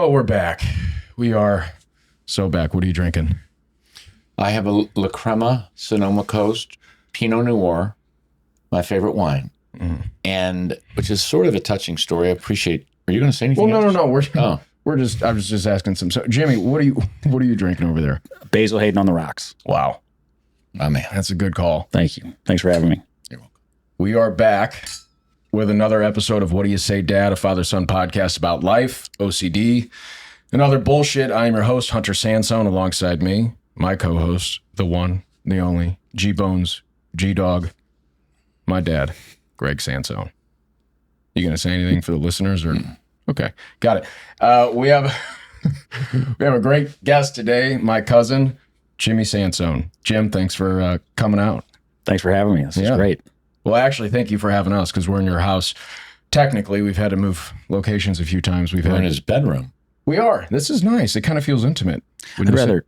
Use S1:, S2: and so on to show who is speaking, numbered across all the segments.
S1: Oh, we're back. We are so back. What are you drinking?
S2: I have a La Crema Sonoma Coast Pinot Noir, my favorite wine, and which is sort of a touching story. I appreciate. Are you going to say anything?
S1: Well,
S2: else?
S1: no. I was just asking some. So, Jimmy, what are you drinking over there?
S3: Basil Hayden on the rocks.
S1: Wow.
S2: Oh, man.
S1: That's a good call.
S3: Thank you. Thanks for having me.
S2: You're welcome.
S1: We are back with another episode of What Do You Say, Dad? A father-son podcast about life, OCD, and other bullshit. I am your host, Hunter Sansone, alongside me, my co-host, the one, the only, G-Bones, G-Dog, my dad, Greg Sansone. You going to say anything for the listeners? Or Okay, got it. We have a great guest today, my cousin, Jimmy Sansone. Jim, thanks for coming out.
S3: Thanks for having me. This is great.
S1: Well, actually, thank you for having us because we're in your house. Technically, we've had to move locations a few times.
S2: We're in his bedroom.
S1: We are. This is nice. It kind of feels intimate.
S3: I'd rather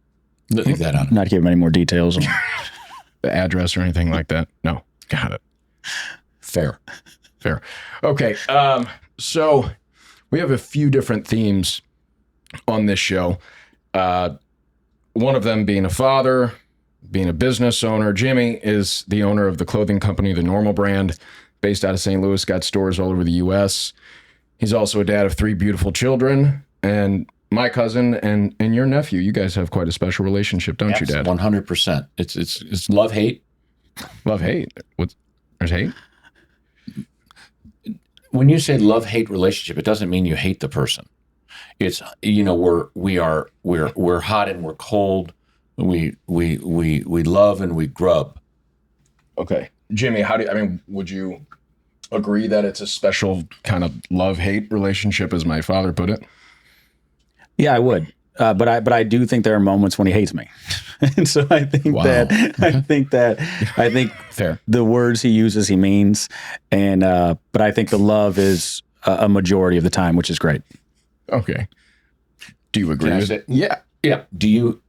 S2: leave that out.
S3: Not give any more details on
S1: the address or anything like that. No, got it.
S2: Fair.
S1: Okay. So we have a few different themes on this show. One of them being a father, being a business owner. Jimmy is the owner of the clothing company, The Normal brand, based out of St. Louis, got stores all over the U.S. He's also a dad of 3 beautiful children. And my cousin and your nephew, you guys have quite a special relationship, don't you, Dad?
S2: 100%. It's love-hate.
S1: Love-hate? There's hate?
S2: When you say love-hate relationship, it doesn't mean you hate the person. It's, we're hot and we're cold. We love and we grub.
S1: Okay. Jimmy, would you agree that it's a special kind of love-hate relationship, as my father put it?
S3: Yeah, I would. But I do think there are moments when he hates me. And so I think I think
S1: fair.
S3: The words he uses, he means. And, but I think the love is a majority of the time, which is great.
S1: Okay. Do you agree with it?
S2: Yeah. Do you,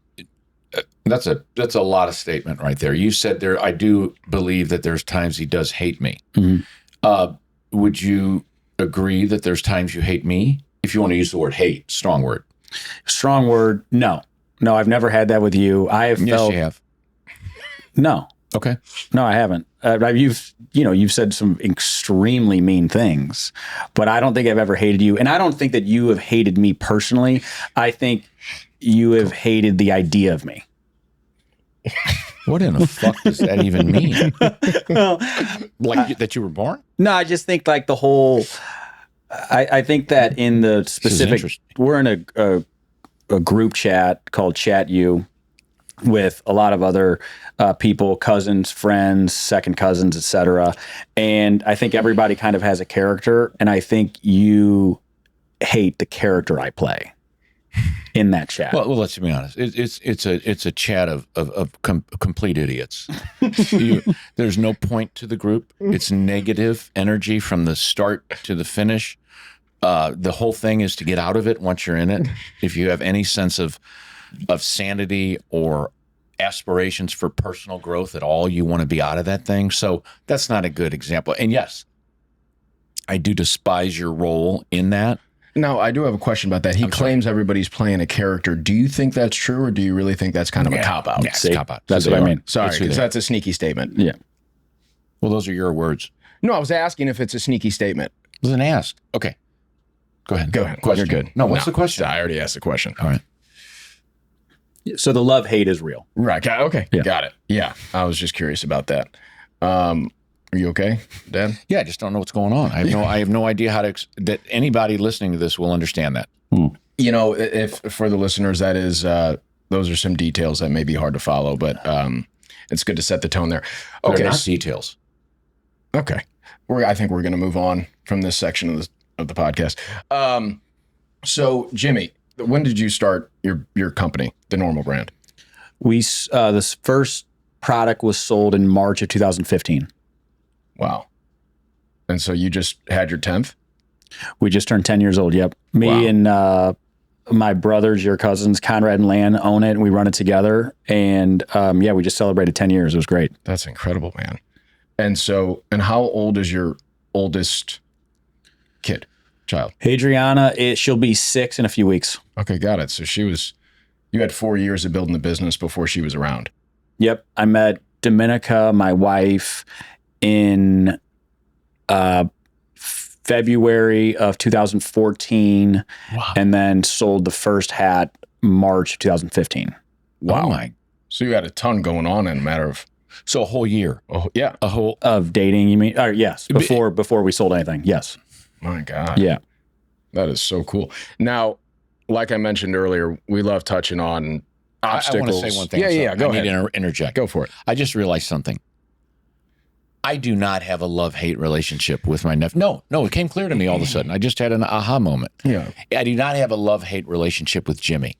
S2: that's a lot of statement right there. You said there, I do believe that there's times he does hate me.
S3: Mm-hmm.
S2: Would you agree that there's times you hate me? If you want to use the word hate, strong word.
S3: Strong word. No, I've never had that with you. I have
S2: Yes,
S3: felt.
S2: you have.
S3: No.
S2: Okay.
S3: No, I haven't. You've said some extremely mean things, but I don't think I've ever hated you. And I don't think that you have hated me personally. I think you have hated the idea of me.
S2: What in the fuck does that even mean?
S3: Well,
S2: That you were born?
S3: No, I just think like the whole, I think that in the specific, we're in a group chat called Chat You with a lot of other people, cousins, friends, second cousins, etc. And I think everybody kind of has a character, and I think you hate the character I play in that chat.
S2: Well, let's be honest. It's a chat of complete idiots. There's no point to the group. It's negative energy from the start to the finish. The whole thing is to get out of it once you're in it. If you have any sense of sanity or aspirations for personal growth at all, you want to be out of that thing. So that's not a good example. And yes, I do despise your role in that.
S1: No, I do have a question about that. He claims everybody's playing a character. Do you think that's true, or do you really think that's kind of a cop-out?
S2: Yeah, it's a cop-out.
S3: That's what I mean.
S1: Sorry, because that's a sneaky statement.
S3: Yeah.
S2: Well, those are your words.
S1: No, I was asking if it's a sneaky statement.
S2: Wasn't asked. Okay. Go ahead.
S1: Question. You're good.
S2: No, what's the question?
S1: I already asked the question.
S2: All right.
S3: So the love-hate is real.
S1: Right. Okay.
S3: Yeah.
S1: Got it. Yeah. I was just curious about that. Are you okay, Dad?
S2: Yeah, I just don't know what's going on. I have no idea how to that anybody listening to this will understand that.
S1: You know, if for the listeners, that is those are some details that may be hard to follow, but it's good to set the tone there. Okay.
S2: They're not details.
S1: Okay. I think we're going to move on from this section of the podcast. So, Jimmy, when did you start your company, The Normal brand?
S3: This first product was sold in March of 2015.
S1: Wow. And so you just had your 10th?
S3: We just turned 10 years old. Yep. Me and my brothers, your cousins, Conrad and Lan, own it, and we run it together. And we just celebrated 10 years. It was great.
S1: That's incredible, man. And how old is your oldest kid? child?
S3: Adriana, she'll be 6 in a few weeks.
S1: Okay, got it. So you had 4 years of building the business before she was around.
S3: Yep. I met Dominica, my wife, in February of 2014.
S2: Wow.
S3: And then sold the first hat March of 2015.
S2: Wow. Oh,
S1: so you had a ton going on in a matter of...
S2: So a whole year.
S1: Oh, yeah.
S2: A whole...
S3: Of dating, you mean? Yes. Before we sold anything. Yes.
S1: My God.
S3: Yeah.
S1: That is so cool. Now, like I mentioned earlier, we love touching on obstacles.
S2: I want to say one thing.
S1: Yeah, go ahead.
S2: I need to interject.
S1: Go for it.
S2: I just realized something. I do not have a love-hate relationship with my nephew. No, it came clear to me all of a sudden. I just had an aha moment.
S1: Yeah.
S2: I do not have a love-hate relationship with Jimmy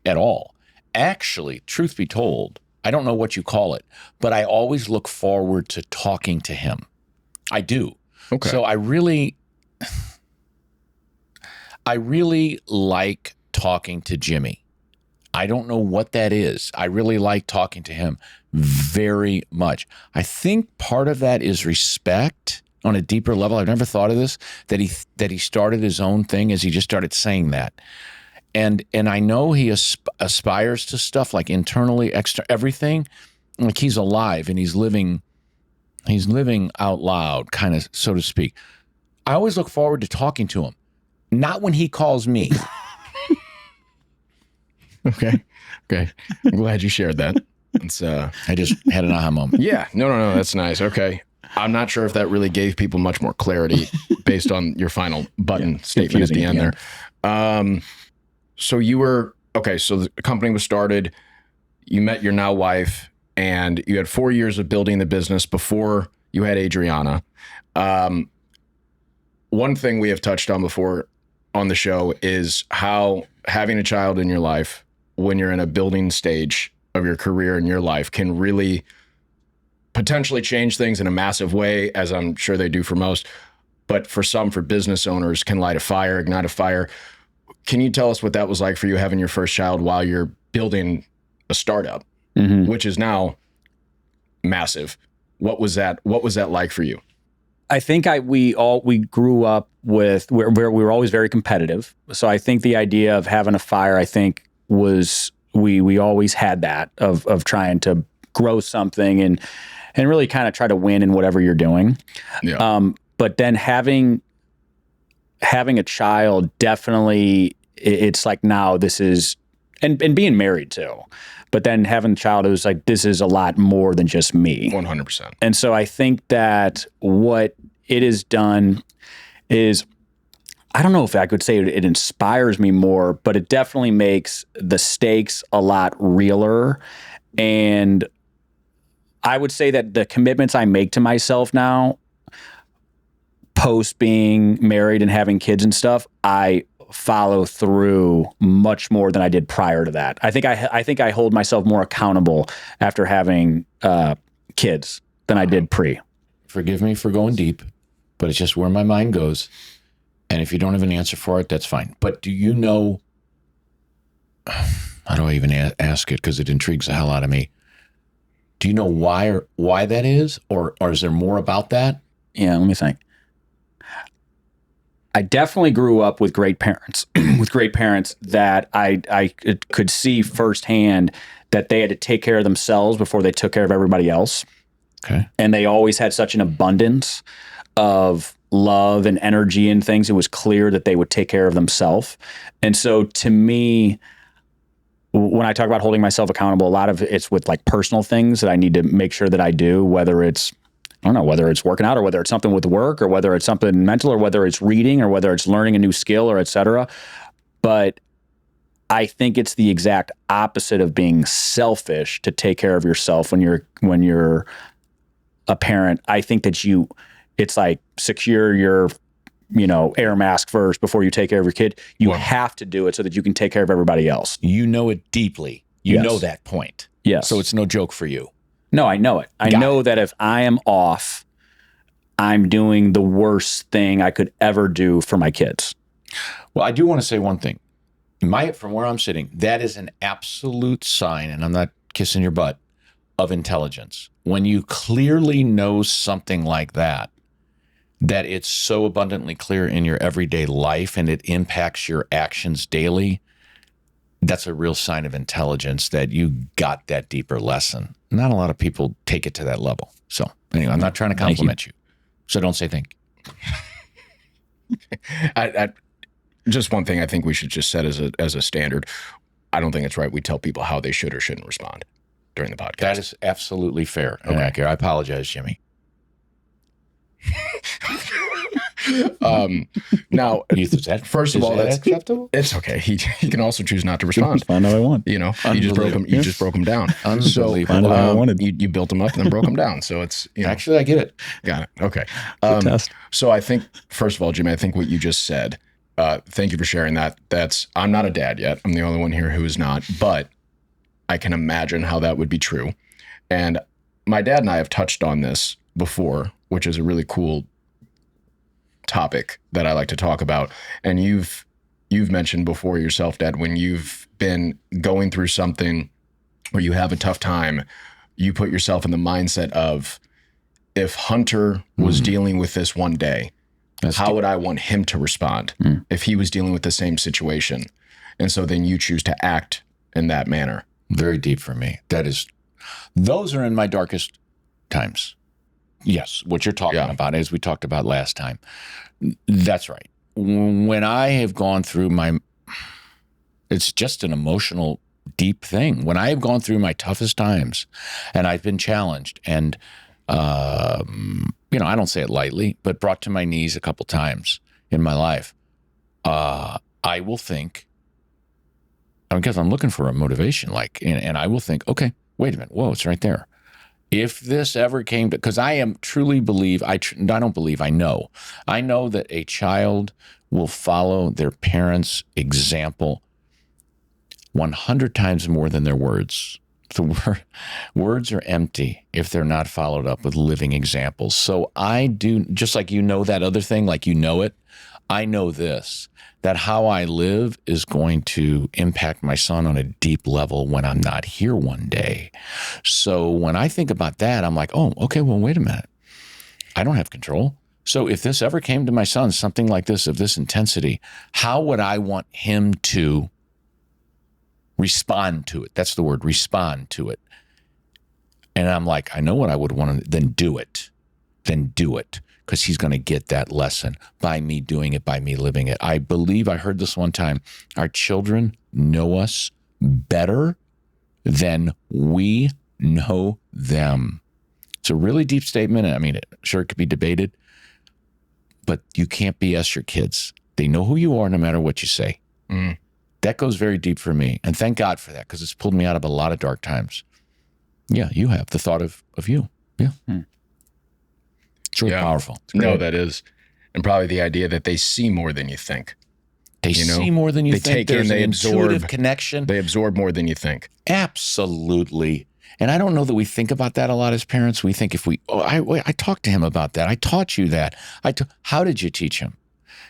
S2: at all. Actually, truth be told, I don't know what you call it, but I always look forward to talking to him. I do.
S1: Okay.
S2: So I really like talking to Jimmy. I don't know what that is. I really like talking to him very much. I think part of that is respect on a deeper level. I've never thought of this, that he started his own thing as he just started saying that. And I know he aspires to stuff like internally, everything. Like he's alive and he's living out loud, kind of, so to speak. I always look forward to talking to him. Not when he calls me.
S1: Okay. I'm glad you shared that. It's
S2: I just had an aha moment.
S1: Yeah. No. That's nice. Okay. I'm not sure if that really gave people much more clarity based on your final button statement at the end there. So you were, okay, so the company was started, you met your now wife, and you had 4 years of building the business before you had Adriana. One thing we have touched on before on the show is how having a child in your life when you're in a building stage of your career and your life can really potentially change things in a massive way, as I'm sure they do for most. But for some, for business owners, can light a fire, ignite a fire. Can you tell us what that was like for you having your first child while you're building a startup, which is now massive? What was that like for you?
S3: I think we grew up with where we were always very competitive. So I think the idea of having a fire, I think, was we always had that of trying to grow something and really kind of try to win in whatever you're doing.
S1: Yeah.
S3: But then having a child, definitely, it's like now this is, and being married too, but then having a child, it was like, this is a lot more than just me.
S1: 100%.
S3: And so I think that what it has done is, I don't know if I could say it inspires me more, but it definitely makes the stakes a lot realer. And I would say that the commitments I make to myself now, post being married and having kids and stuff, I follow through much more than I did prior to that. I think I hold myself more accountable after having kids than I did pre.
S2: Forgive me for going deep, but it's just where my mind goes. And if you don't have an answer for it, that's fine. But do you know, how do I even ask it? Because it intrigues the hell out of me. Do you know why that is? Or is there more about that?
S3: Yeah, let me think. I definitely grew up with great parents, that I could see firsthand that they had to take care of themselves before they took care of everybody else.
S2: Okay.
S3: And they always had such an abundance of love and energy and things. It was clear that they would take care of themselves. And so to me, when I talk about holding myself accountable, a lot of it's with like personal things that I need to make sure that I do, whether it's, I don't know, whether it's working out or whether it's something with work or whether it's something mental or whether it's reading or whether it's learning a new skill or et cetera. But I think it's the exact opposite of being selfish to take care of yourself when you're a parent. I think that it's like secure your, air mask first before you take care of your kid. You have to do it so that you can take care of everybody else.
S2: You know it deeply. You know that point.
S3: Yes.
S2: So it's no joke for you.
S3: No, I know it. I know that if I am off, I'm doing the worst thing I could ever do for my kids.
S2: Well, I do want to say one thing. From where I'm sitting, that is an absolute sign, and I'm not kissing your butt, of intelligence. When you clearly know something like that, that it's so abundantly clear in your everyday life and it impacts your actions daily, that's a real sign of intelligence that you got that deeper lesson. Not a lot of people take it to that level. So anyway, I'm not trying to compliment you. So don't say thank you.
S1: I just one thing I think we should just set as a standard. I don't think it's right we tell people how they should or shouldn't respond during the podcast.
S2: That is absolutely fair and accurate. I apologize, Jimmy.
S1: Now, first of all, that's
S2: acceptable.
S1: It's okay. He can also choose not to respond.
S3: Respond how I want.
S1: You know, you just broke him down. So you built him up and then broke him down. So it's
S2: actually I get it.
S1: Got it. Okay.
S3: Test.
S1: So I think first of all, Jimmy, I think what you just said. Thank you for sharing that. I'm not a dad yet. I'm the only one here who is not, but I can imagine how that would be true. And my dad and I have touched on this before, which is a really cool topic that I like to talk about. And you've mentioned before yourself, Dad, when you've been going through something or you have a tough time, you put yourself in the mindset of, if Hunter was dealing with this one day, how would I want him to respond if he was dealing with the same situation? And so then you choose to act in that manner.
S2: Very deep for me. Those are in my darkest times. Yes, what you're talking about, as we talked about last time. That's right. When I have gone through it's just an emotional, deep thing. When I have gone through my toughest times and I've been challenged and, I don't say it lightly, but brought to my knees a couple times in my life, I will think, because I'm looking for a motivation, and I will think, okay, wait a minute. Whoa, it's right there. If this ever came to, because I truly believe, I know that a child will follow their parents' example 100 times more than their words. The words are empty if they're not followed up with living examples. So I do, just like that other thing, like it, I know this, that how I live is going to impact my son on a deep level when I'm not here one day. So when I think about that, I'm like, oh, okay, well, wait a minute. I don't have control. So if this ever came to my son, something like this, of this intensity, how would I want him to respond to it? That's the word, respond to it. And I'm like, I know what I would want to, then do it. Because he's going to get that lesson by me doing it, by me living it. I believe I heard this one time. Our children know us better than we know them. It's a really deep statement. I mean, sure, it could be debated, but you can't BS your kids. They know who you are no matter what you say. That goes very deep for me. And thank God for that, because it's pulled me out of a lot of dark times. Yeah, you have the thought of you. Yeah. It's really powerful.
S1: No, that is. And probably the idea that they see more than you think.
S2: They see more than you think.
S1: Take in, they absorb.
S2: Intuitive connection.
S1: They absorb more than you think.
S2: Absolutely. And I don't know that we think about that a lot as parents. We think I talked to him about that. I taught you that. How did you teach him?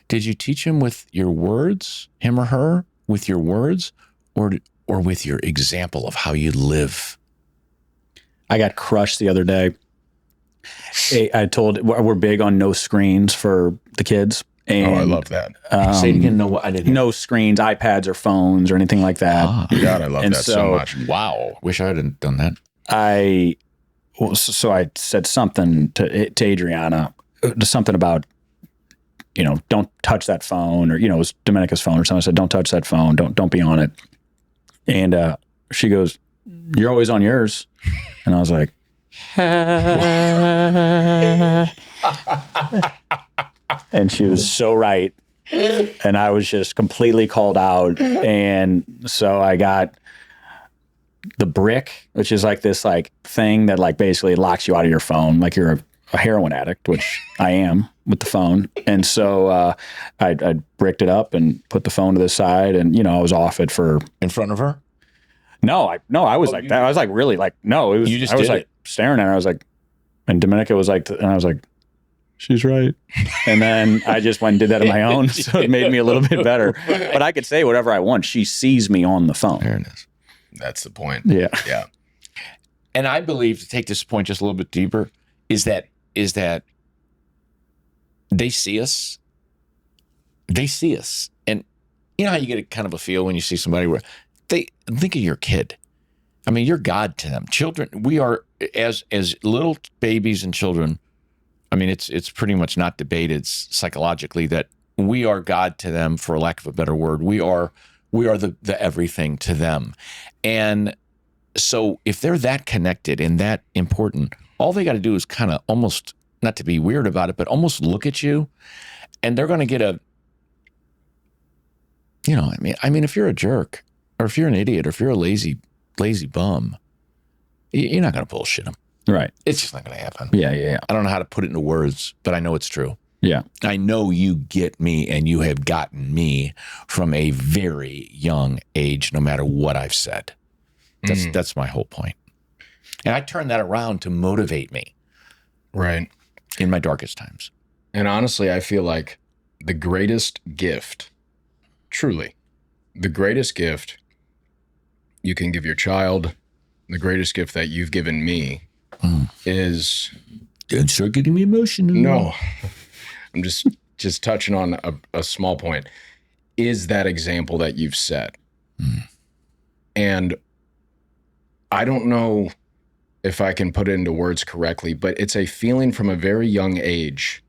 S2: Did you teach him with your words, him or her, with your words, or with your example of how you live?
S3: I got crushed the other day. I told, we're big on no screens for the kids. And,
S1: I love that.
S2: Say it again.
S3: No screens, iPads or phones or anything like that.
S1: God, I love that so much.
S2: Wow. Wish I hadn't done that.
S3: So I said something to Adriana, something about, don't touch that phone, or, it was Domenica's phone or something. I said, don't touch that phone. Don't be on it. And she goes, you're always on yours. And I was like, and she was so right. And I was just completely called out. And so I got the brick, which is like this thing that basically locks you out of your phone, like you're a heroin addict, which I am with the phone. And so I bricked it up and put the phone to the side, and I was off it for
S2: in front of her.
S3: No, I was that. I was really no. It was.
S2: You just
S3: I was staring at her. I was like, and Domenica was and I was like, she's right. And then I just went and did that on my own, so it made me a little bit better. But I could say whatever I want. She sees me on the phone.
S2: There it is.
S1: That's the point.
S3: Yeah.
S2: And I believe, to take this point just a little bit deeper, is that they see us. They see us. And you know how you get a kind of a feel when you see somebody where they think of your kid. I mean, you're God to them. Children, we are as little babies and children. I mean, it's pretty much not debated psychologically that we are God to them, for lack of a better word. We are the everything to them. And so if they're that connected and that important, all they got to do is kind of almost, not to be weird about it, but almost look at you, and they're going to get a, you know, I mean, if you're a jerk, or if you're an idiot, or if you're a lazy bum, you're not going to bullshit them.
S3: Right.
S2: It's just not going to happen.
S3: Yeah.
S2: I don't know how to put it into words, but I know it's true.
S3: Yeah.
S2: I know you get me, and you have gotten me from a very young age, no matter what I've said. That's my whole point. And I turn that around to motivate me.
S1: Right.
S2: In my darkest times.
S1: And honestly, I feel like the greatest gift, truly, the greatest gift you can give your child, the greatest gift that you've given me is...
S2: Don't start getting me emotional.
S1: No. I'm just touching on a small point, is that example that you've set. And I don't know if I can put it into words correctly, but it's a feeling from a very young age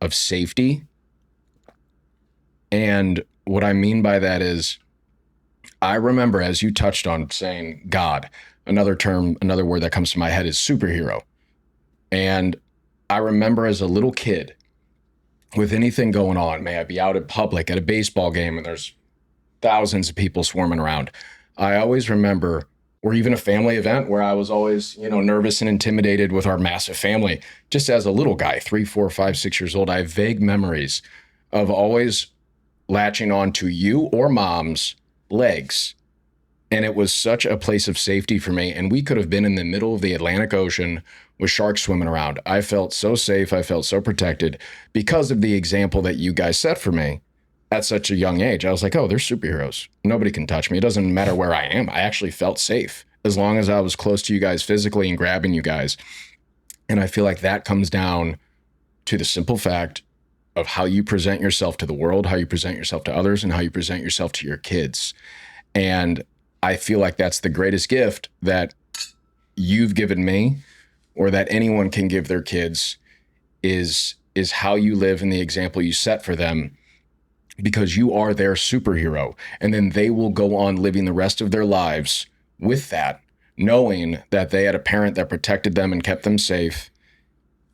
S1: of safety. And what I mean by that is, I remember, as you touched on, saying God, another word that comes to my head is superhero. And I remember as a little kid, with anything going on, may I be out in public at a baseball game and there's thousands of people swarming around, I always remember, or even a family event where I was always, nervous and intimidated with our massive family. Just as a little guy, 3, 4, 5, 6 years old, I have vague memories of always latching on to you or mom's legs. And it was such a place of safety for me. And we could have been in the middle of the Atlantic Ocean with sharks swimming around. I felt so safe. I felt so protected because of the example that you guys set for me at such a young age. I was like, oh, they're superheroes. Nobody can touch me. It doesn't matter where I am. I actually felt safe as long as I was close to you guys physically and grabbing you guys. And I feel like that comes down to the simple fact of how you present yourself to the world, how you present yourself to others, and how you present yourself to your kids. And I feel like that's the greatest gift that you've given me, or that anyone can give their kids, is how you live and the example you set for them, because you are their superhero. And then they will go on living the rest of their lives with that, knowing that they had a parent that protected them and kept them safe.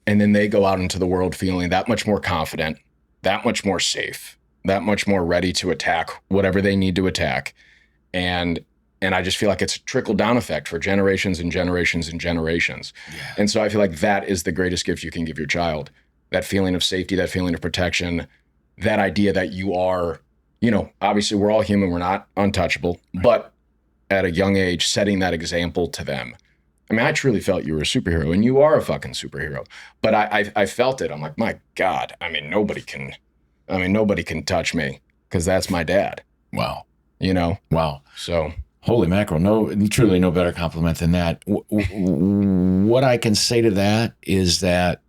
S1: And then they go out into the world feeling that much more confident, that much more safe, that much more ready to attack whatever they need to attack. And I just feel like it's a trickle-down effect for generations and generations and generations. Yeah. And so I feel like that is the greatest gift you can give your child. That feeling of safety, that feeling of protection, that idea that you are, obviously we're all human, we're not untouchable, right. But at a young age, setting that example to them. I mean, I truly felt you were a superhero, and you are a fucking superhero. But I felt it. I'm like, my God, nobody can touch me, because that's my dad.
S2: Wow.
S1: Wow. So...
S2: Holy mackerel, truly no better compliment than that. What I can say to that is that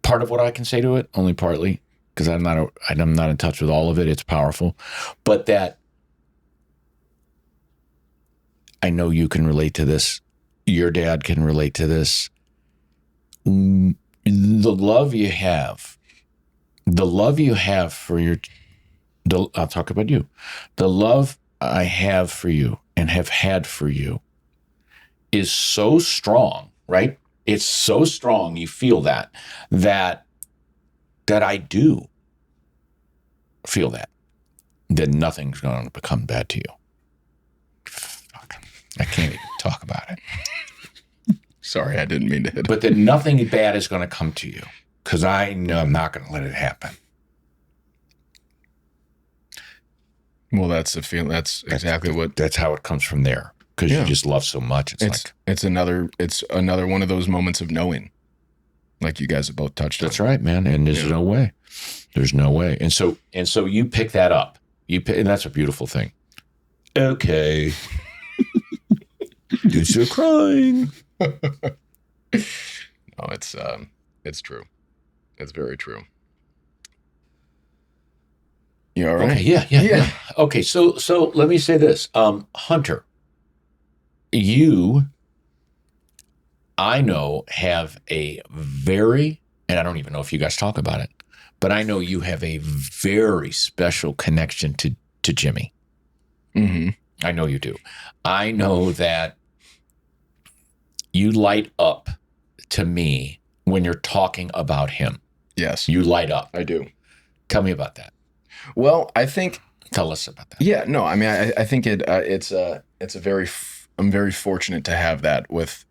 S2: part of what I can say to it, only partly, because I'm not in touch with all of it. It's powerful. But that I know you can relate to this. Your dad can relate to this. The love you have for I'll talk about you. The love I have for you and have had for you is so strong, right? It's so strong. You feel that I do feel that nothing's going to become bad to you. Fuck, I can't even talk about it.
S1: Sorry, I didn't mean to hit it.
S2: But that nothing bad is going to come to you, because I know I'm not going to let it happen.
S1: Well, that's the feeling. That's exactly what.
S2: That's how it comes from there, because you just love so much.
S1: It's another one of those moments of knowing, like you guys have both touched on.
S2: That's right, man. And there's no way. There's no way. And so you pick that up. And that's a beautiful thing. Okay. You're still crying.
S1: No, it's true. It's very true. You all right?
S2: Okay, yeah. Okay, so let me say this. Hunter, you, I know, have a very, and I don't even know if you guys talk about it, but I know you have a very special connection to Jimmy.
S1: Mm-hmm.
S2: I know you do. I know that you light up to me when you're talking about him.
S1: Yes.
S2: You light up.
S1: I do.
S2: Tell me about that.
S1: Well, I think.
S2: Tell us about that.
S1: Yeah, no, I mean, I think it's a very, I'm very fortunate to have that with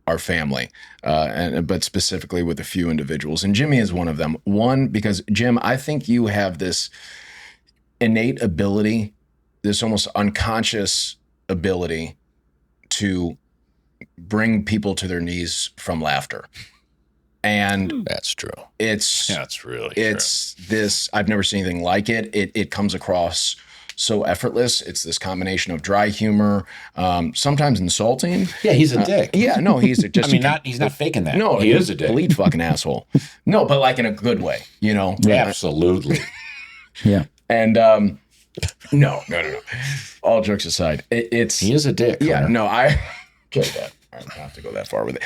S1: our family, but specifically with a few individuals. And Jimmy is one of them. One, because Jim, I think you have this innate ability, this almost unconscious ability to bring people to their knees from laughter. And
S2: that's true.
S1: That's
S2: really
S1: true. This, I've never seen anything like it. It comes across so effortless. It's this combination of dry humor, sometimes insulting.
S2: Yeah, he's a dick.
S1: Yeah, no, he's just.
S2: I mean, he's not faking that.
S1: No,
S2: he is a dick.
S1: Complete fucking asshole. No, but like in a good way, you know?
S2: Yeah, absolutely.
S3: Yeah.
S1: And no. All jokes aside,
S2: he is a dick.
S1: Yeah,
S2: Hunter.
S1: no, I don't have to go that far with it.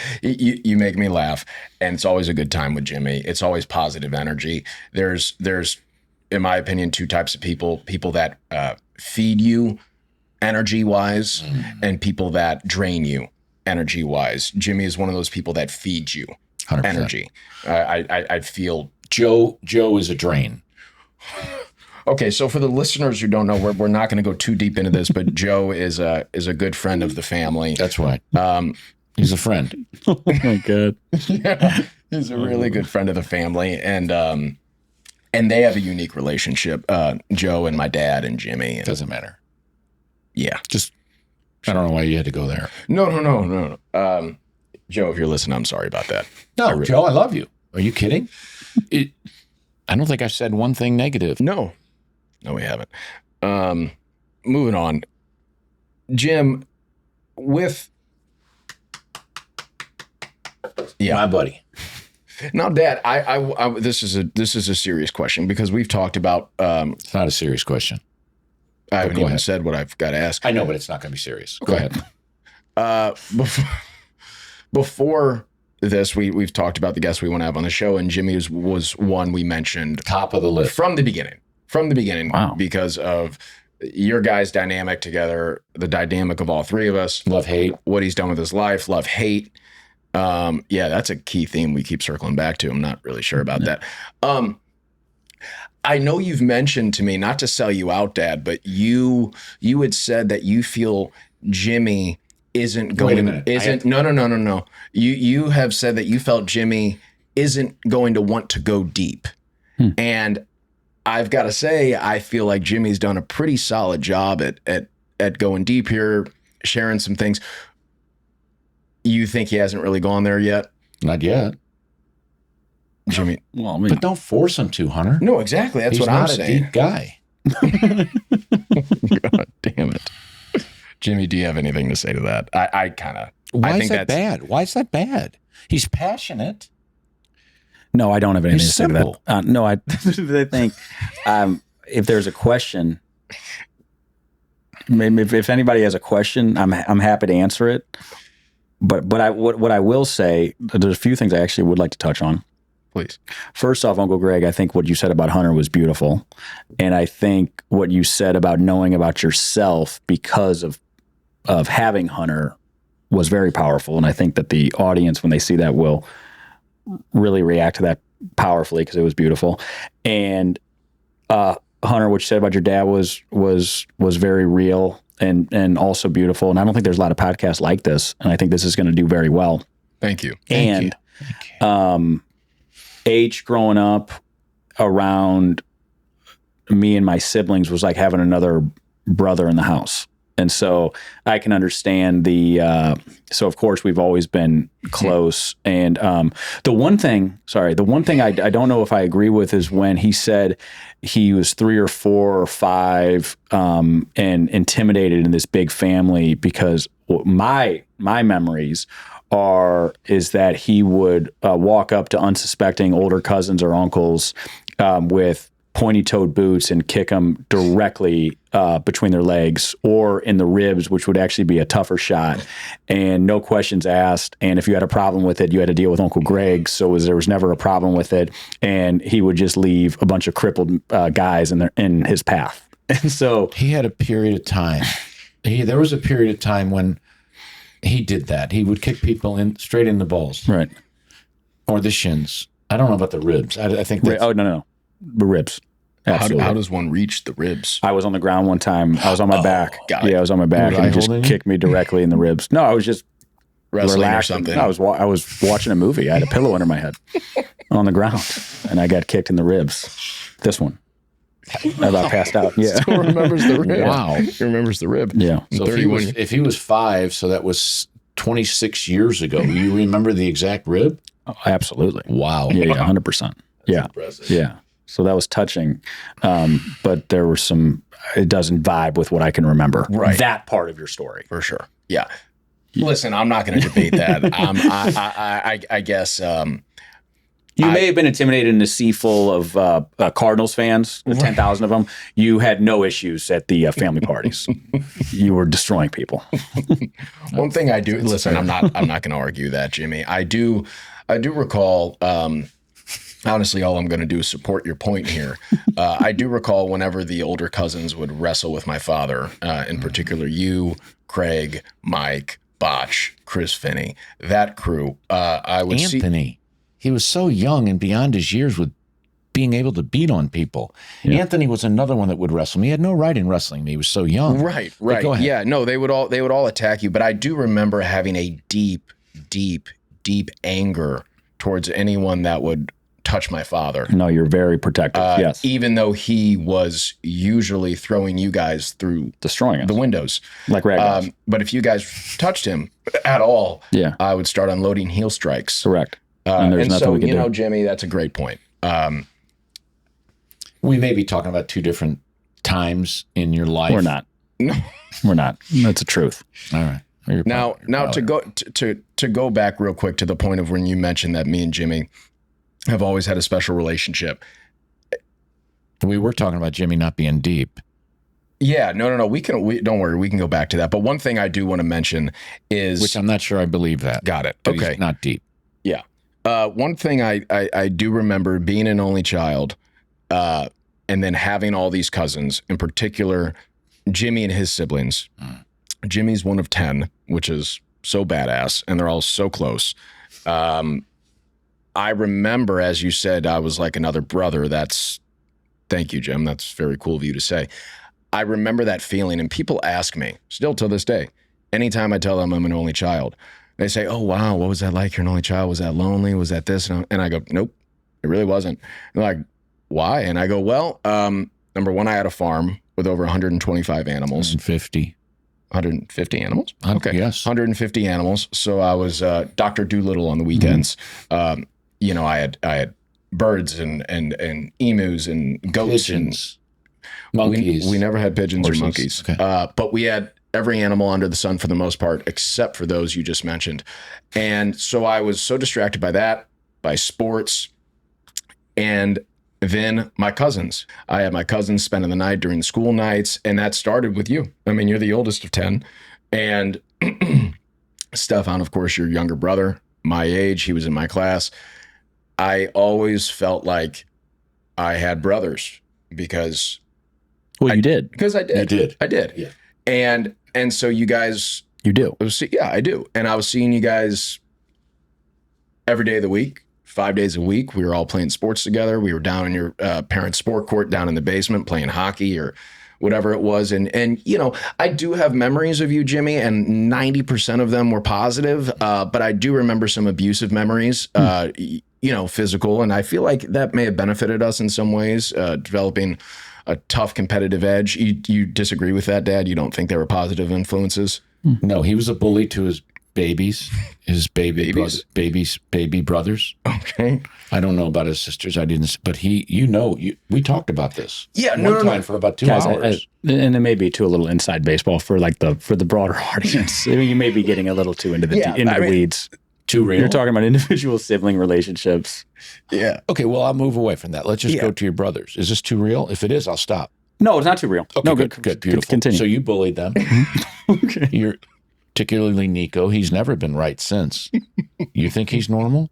S1: You make me laugh, and it's always a good time with Jimmy. It's always positive energy. There's, in my opinion, two types of people: people that feed you energy wise, and people that drain you energy wise. Jimmy is one of those people that feeds you
S2: 100%.
S1: energy. I feel
S2: Joe is a drain.
S1: Okay, so for the listeners who don't know, we're not going to go too deep into this, but Joe is a good friend of the family.
S2: That's right. He's a friend.
S3: Oh my God.
S1: Yeah, he's a really good friend of the family, and they have a unique relationship. Joe and my dad and Jimmy. And,
S2: Doesn't matter.
S1: Yeah,
S2: just I don't know why you had to go there.
S1: No. Joe, if you're listening, I'm sorry about that.
S2: No, Joe, I love you. Are you kidding? I don't think I said one thing negative.
S1: No, we haven't. Moving on, Jim, with
S2: my buddy.
S1: Now, Dad, I this is a serious question because we've talked about.
S2: It's not a serious question.
S1: I haven't even said what I've got to ask.
S2: I know, but it's not going to be serious. Go ahead.
S1: Before this, we've talked about the guests we want to have on the show, and Jimmy was one we mentioned
S2: top of the list
S1: from the beginning.
S3: Wow.
S1: Because of your guys' dynamic together, the dynamic of all three of us.
S2: Love, hate.
S1: What he's done with his life. Love, hate. Yeah, that's a key theme we keep circling back to. I'm not really sure about that. I know you've mentioned to me, not to sell you out, Dad, but you had said that you feel Jimmy isn't going.
S2: Wait a minute.
S1: No. You have said that you felt Jimmy isn't going to want to go deep. And I've got to say, I feel like Jimmy's done a pretty solid job at going deep here, sharing some things. You think he hasn't really gone there yet?
S2: Not yet.
S1: Jimmy.
S3: Well, I mean,
S2: but don't force him to, Hunter.
S1: No, exactly. That's what I'm saying.
S2: He's not a deep guy.
S1: God damn it. Jimmy, do you have anything to say to that? I kind of.
S2: Why is that bad? Why is that bad? He's passionate.
S3: No, I don't have anything
S2: He's
S3: to say
S2: simple.
S3: to that. No, I think if there's a question, maybe if anybody has a question, I'm happy to answer it. But what I will say, there's a few things I actually would like to touch on.
S1: Please.
S3: First off, Uncle Greg, I think what you said about Hunter was beautiful. And I think what you said about knowing about yourself because of having Hunter was very powerful. And I think that the audience, when they see that, will really react to that powerfully because it was beautiful. And Hunter, what you said about your dad was very real and also beautiful. And I don't think there's a lot of podcasts like this. And I think this is going to do very well.
S1: Thank you.
S3: And H growing up around me and my siblings was like having another brother in the house. And so I can understand so of course we've always been close. And the one thing I don't know if I agree with is when he said he was 3 or 4 or 5 and intimidated in this big family, because my memories is that he would walk up to unsuspecting older cousins or uncles with pointy-toed boots and kick them directly between their legs or in the ribs, which would actually be a tougher shot, and no questions asked. And if you had a problem with it, you had to deal with Uncle Greg. So there was never a problem with it, and he would just leave a bunch of crippled guys in his path. And so
S2: he had a period of time. There was a period of time when he did that. He would kick people straight in the balls,
S3: right,
S2: or the shins. I don't know about the ribs. I think that's,
S3: no, the ribs. Absolutely.
S1: How does one reach the ribs?
S3: I was on the ground one time. I was on my back.
S1: Got it.
S3: Yeah, I was on my back, and he just kicked me directly in the ribs. No, I was just
S1: wrestling
S3: relaxing.
S1: or something.
S3: No, I was watching a movie. I had a pillow under my head on the ground, and I got kicked in the ribs. This one. I about passed out. Yeah.
S1: Still remembers the rib.
S2: Wow.
S1: He remembers the rib.
S3: Yeah.
S2: So if he was 5, so that was 26 years ago. You remember the exact rib?
S3: Oh, absolutely.
S2: Wow.
S3: Yeah, 100%. Yeah.
S2: Impressive.
S3: Yeah. So that was touching. But there were it doesn't vibe with what I can remember.
S1: Right.
S3: That part of your story.
S1: For sure. Yeah. Listen, I'm not going to debate that. I guess.
S3: You may have been intimidated in a sea full of Cardinals fans, 10,000 of them. You had no issues at the family parties. You were destroying people.
S1: One thing I do, listen, I'm not going to argue that, Jimmy. I do recall, honestly, all I'm going to do is support your point here. I do recall whenever the older cousins would wrestle with my father, in particular you, Craig, Mike, Botch, Chris Finney, that crew. I would see
S2: Anthony. He was so young and beyond his years with being able to beat on people. Yeah. Anthony was another one that would wrestle me. He had no right in wrestling me. He was so young.
S1: Right.
S2: Go ahead.
S1: Yeah, no, they would all attack you. But I do remember having a deep anger towards anyone that would touch my father.
S3: No, you're very protective. Yes.
S1: Even though he was usually throwing you guys through
S3: destroying us.
S1: The windows.
S3: Like ragdolls.
S1: But if you guys touched him at all,
S3: yeah,
S1: I would start unloading heel strikes.
S3: Correct.
S1: And there's nothing we can do. Jimmy, that's a great point.
S2: We may be talking about two different times in your life.
S3: We're not.
S1: No.
S3: We're not. That's the truth.
S2: All right.
S1: Now to go back real quick to the point of when you mentioned that me and Jimmy have always had a special relationship.
S2: We were talking about Jimmy not being deep.
S1: Yeah, no. Don't worry. We can go back to that. But one thing I do want to mention is,
S2: which I'm not sure I believe that.
S1: Got it.
S2: Okay.
S1: He's
S2: not deep.
S1: Yeah. One thing I do remember being an only child, and then having all these cousins, in particular, Jimmy and his siblings. Jimmy's one of 10, which is so badass, and they're all so close. I remember, as you said, I was like another brother. Thank you, Jim. That's very cool of you to say. I remember that feeling, and people ask me, still to this day, anytime I tell them I'm an only child, they say, oh, wow, what was that like? You're an only child. Was that lonely? Was that this? And I go, nope, it really wasn't. And they're like, why? And I go, well, number one, I had a farm with over 125 animals. 150 animals? Okay.
S2: Yes.
S1: 150 animals. So I was Dr. Doolittle on the weekends. I had birds and emus and goats.
S2: Pigeons. Monkeys.
S1: We never had pigeons
S2: Horses.
S1: or monkeys.
S2: Okay.
S1: But we had every animal under the sun for the most part, except for those you just mentioned. And so I was so distracted by that, by sports, and then my cousins. I had my cousins spending the night during school nights, and that started with you. I mean, you're the oldest of 10. And Stefan, of course, your younger brother, my age, he was in my class. I always felt like I had brothers because...
S3: Well, you did.
S1: Because I did.
S2: You did.
S1: I did.
S2: Yeah.
S1: And so you guys...
S3: You do.
S1: Yeah, I do. And I was seeing you guys every day of the week, 5 days a week. We were all playing sports together. We were down in your parents' sport court down in the basement playing hockey or whatever it was. And I do have memories of you, Jimmy, and 90% of them were positive. But I do remember some abusive memories, physical. And I feel like that may have benefited us in some ways, developing a tough competitive edge. You disagree with that, Dad? You don't think they were positive influences?
S2: No, he was a bully to his babies, baby brothers.
S1: Okay.
S2: I don't know about his sisters. I didn't, but we talked about this.
S1: Yeah,
S2: one time for about 2 hours.
S3: And it may be too a little inside baseball for the broader audience. I mean, you may be getting a little too into the weeds.
S2: Too real?
S3: You're talking about individual sibling relationships.
S1: Yeah.
S2: Okay, well, I'll move away from that. Let's just go to your brothers. Is this too real? If it is, I'll stop.
S3: No, it's not too real.
S2: Okay,
S3: No,
S2: good, beautiful.
S3: Continue.
S2: So you bullied them.
S3: Okay.
S2: You're particularly Nico. He's never been right since. You think he's normal?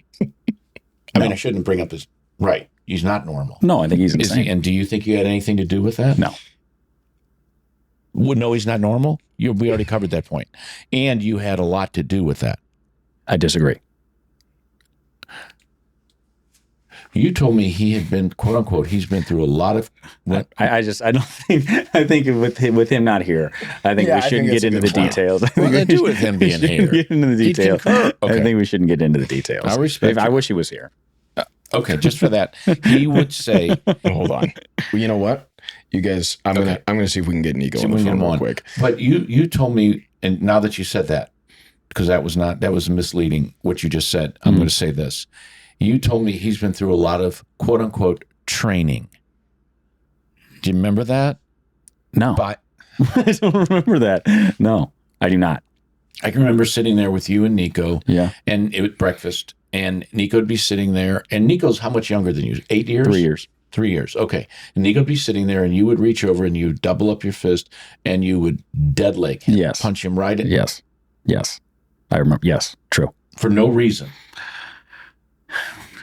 S2: I mean, I shouldn't bring up his right. He's not normal.
S3: No, I think he's insane.
S2: And do you think you had anything to do with that?
S3: No.
S2: Well, no, he's not normal. We already covered that point. And you had a lot to do with that.
S3: I disagree.
S2: You told me he had been, quote unquote, he's been through a lot of.
S3: I think with him not here, I think we shouldn't get into the details.
S2: What does that do with him being here?
S3: Get into the details.
S2: Okay.
S3: I think we shouldn't get into the details.
S2: I respect.
S3: I wish he was here.
S2: Okay, just for that, he would say,
S1: Hold on. Well, you know what? You guys, I'm gonna see if we can get Nico on the phone real quick.
S2: But you told me, and now that you said that, because that was misleading what you just said. I'm going to say this. You told me he's been through a lot of quote unquote training. Do you remember that?
S3: No, I don't remember that. No, I do not.
S2: I can remember sitting there with you and Nico.
S3: Yeah,
S2: and it was breakfast, and Nico would be sitting there. And Nico's how much younger than you? 8 years?
S3: 3 years.
S2: 3 years. Okay. And Nico would be sitting there, and you would reach over and you would double up your fist, and you would dead leg him.
S3: Yes.
S2: Punch him right in.
S3: Yes. I remember. Yes, true.
S2: For no reason.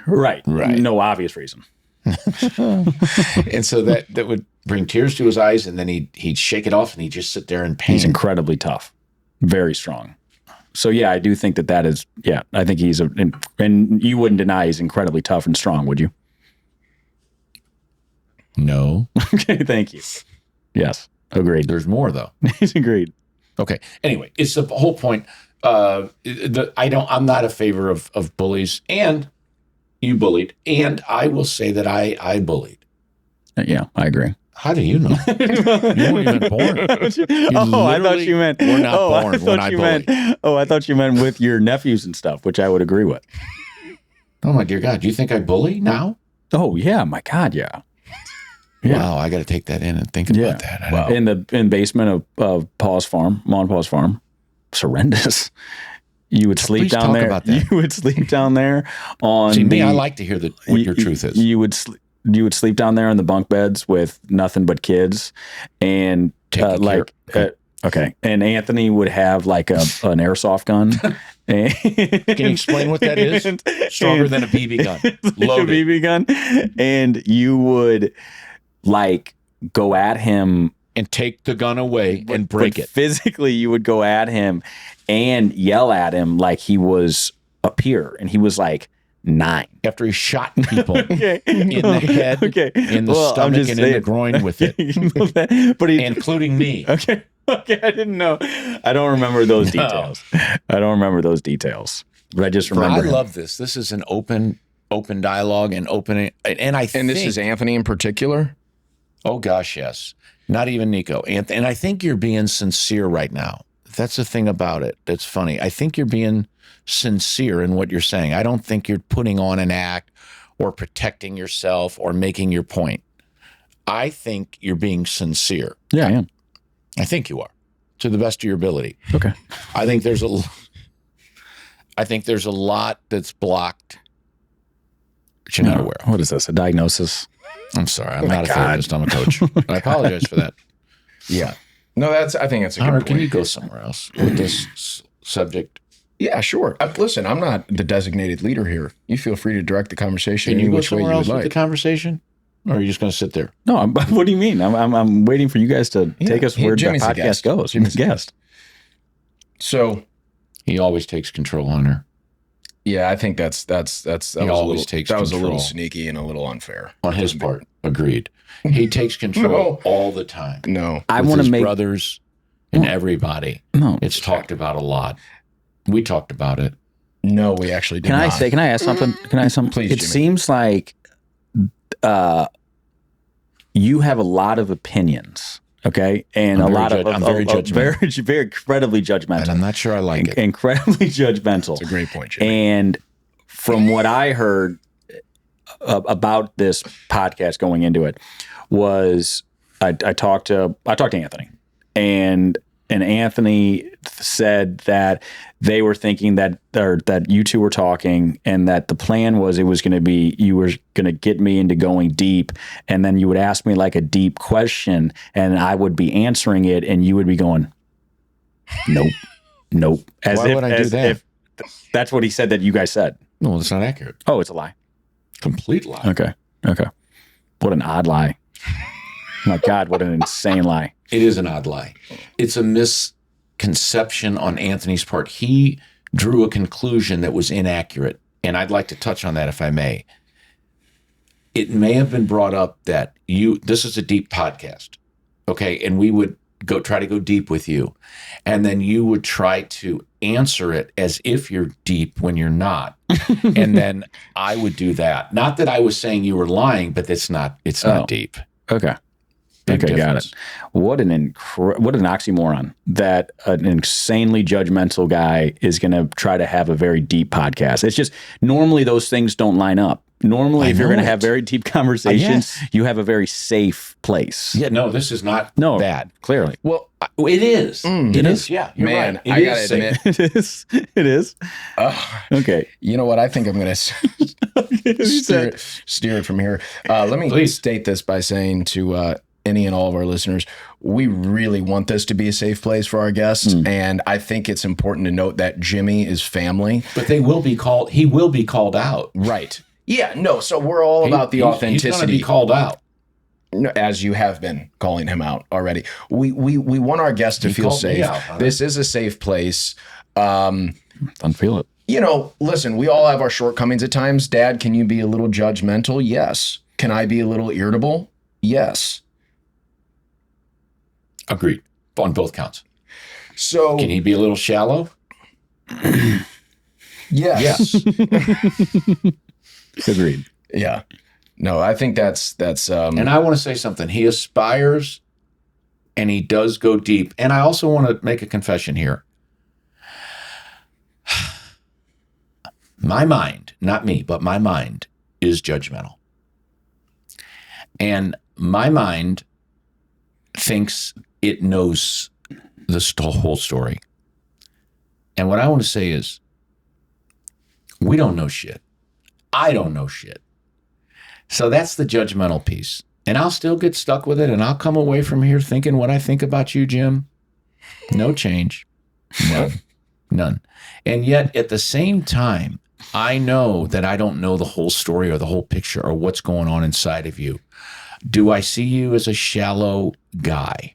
S3: Right. No obvious reason.
S2: And so that would bring tears to his eyes, and then he'd shake it off, and he'd just sit there in pain.
S3: He's incredibly tough, very strong. So yeah, I do think that is. Yeah, I think he's and you wouldn't deny he's incredibly tough and strong, would you?
S2: No.
S3: Okay, thank you. Yes, agreed.
S2: There's more though.
S3: He's agreed.
S2: Okay. Anyway, it's the whole point. I'm not a favor of bullies, and you bullied, and I will say that I bullied.
S3: Yeah, I agree.
S2: How do you know? You weren't even born.
S3: I thought you meant
S2: we're not born when I bully.
S3: I thought you meant with your nephews and stuff, which I would agree with.
S2: Oh my dear God! Do you think I bully now?
S3: Oh yeah, my God, yeah.
S2: Wow, I got to take that in and think about that.
S3: Wow. In the basement of Paul's farm, Mom and Paul's farm, it's horrendous. You would sleep down there. You would sleep down there on.
S2: See, me, I like to hear what your truth is.
S3: You would sleep down there on the bunk beds with nothing but kids, and okay. And Anthony would have like an airsoft gun.
S2: Can you explain what that is? Stronger than a BB gun,
S3: loaded. A BB gun, and you would like go at him
S2: and take the gun away and break it.
S3: Physically, you would go at him and yell at him like he was a peer, and he was like 9
S2: after he shot people in the head, in the stomach, and in the groin with it,
S3: but
S2: including me.
S3: Okay, I didn't know. I don't remember those details. I don't remember those details, but I just remember.
S2: I love this. This is an open dialogue and opening, and I think
S1: this is Anthony in particular.
S2: Oh gosh, yes. Not even Nico. And I think you're being sincere right now. That's the thing about it that's funny. I think you're being sincere in what you're saying. I don't think you're putting on an act or protecting yourself or making your point. I think you're being sincere.
S3: Yeah, I am.
S2: I think you are, to the best of your ability.
S3: Okay.
S2: I think there's a lot that's blocked that you're not aware of.
S3: What is this, a diagnosis?
S2: I'm sorry. I'm not a therapist. I'm a coach. I apologize for that.
S1: Yeah. No, I think that's a good
S2: Hunter,
S1: point.
S2: can you go somewhere else with this subject?
S1: Yeah, sure. Listen, I'm not the designated leader here. You feel free to direct the conversation
S2: Can you
S1: any
S2: go
S1: which way you
S2: somewhere
S1: would
S2: else with
S1: like.
S2: the conversation? Or are you just going to sit there?
S3: No, what do you mean? I'm waiting for you guys to take us where the podcast goes. Jimmy's a guest.
S1: So
S2: he always takes control, Hunter.
S1: Yeah, I think that was a little sneaky and a little unfair
S2: on his part. Agreed. He takes control all the time.
S1: No,
S3: I want to make
S2: brothers and everybody.
S3: No,
S2: it's talked about a lot. We talked about it.
S1: No, we actually did
S3: not.
S1: Can
S3: I ask something? Please, It seems like you have a lot of opinions. Okay, and I'm very judgmental. very incredibly judgmental.
S2: And I'm not sure I like it.
S3: Incredibly judgmental.
S1: It's a great point, Jimmy.
S3: And from what I heard about this podcast going into it was I talked to Anthony, and and Anthony said that they were thinking that you two were talking, and that the plan was it was going to be you were going to get me into going deep, and then you would ask me like a deep question, and I would be answering it, and you would be going, nope, nope.
S2: Why would I do that?
S3: If that's what he said that you guys said.
S2: No, that's not accurate.
S3: Oh, it's a lie.
S2: Complete lie.
S3: Okay. What an odd lie. My God, what an insane lie.
S2: It is an odd lie. It's a misconception on Anthony's part. He drew a conclusion that was inaccurate, and I'd like to touch on that if I may. It may have been brought up that this is a deep podcast, okay? And we would try to go deep with you, and then you would try to answer it as if you're deep when you're not. And then I would do that. Not that I was saying you were lying, but it's not deep.
S3: Okay.
S2: Big
S3: okay,
S2: difference.
S3: got it. What an oxymoron that an insanely judgmental guy is going to try to have a very deep podcast. It's just normally those things don't line up. Normally, if you're going to have very deep conversations, you have a very safe place.
S2: Yeah, no, this is not bad.
S3: Clearly.
S1: Well,
S2: it is. It is. Yeah, you're
S1: man,
S2: right.
S1: I gotta admit,
S3: It is. It is. Okay.
S1: You know what? I think I'm going to steer it from here. Let me state this by saying to any and all of our listeners, we really want this to be a safe place for our guests, and I think it's important to note that Jimmy is family.
S2: But he will be called out.
S1: Right. Yeah, no, so we're all about the authenticity.
S2: He's going to be called out.
S1: As you have been calling him out already. We want our guests to feel safe. This is a safe place.
S3: Don't feel it.
S1: You know, listen, we all have our shortcomings at times. Dad, can you be a little judgmental? Yes. Can I be a little irritable? Yes.
S2: Agreed. On both counts.
S1: So
S2: can he be a little shallow?
S1: Yes.
S3: Agreed.
S1: Yeah. No, I think that's
S2: and I want to say something. He aspires and he does go deep. And I also want to make a confession here. My mind, not me, but my mind is judgmental. And my mind thinks it knows the whole story. And what I want to say is, we don't know shit. I don't know shit. So that's the judgmental piece. And I'll still get stuck with it, and I'll come away from here thinking what I think about you, Jim. No change. None. And yet, at the same time, I know that I don't know the whole story or the whole picture or what's going on inside of you. Do I see you as a shallow guy?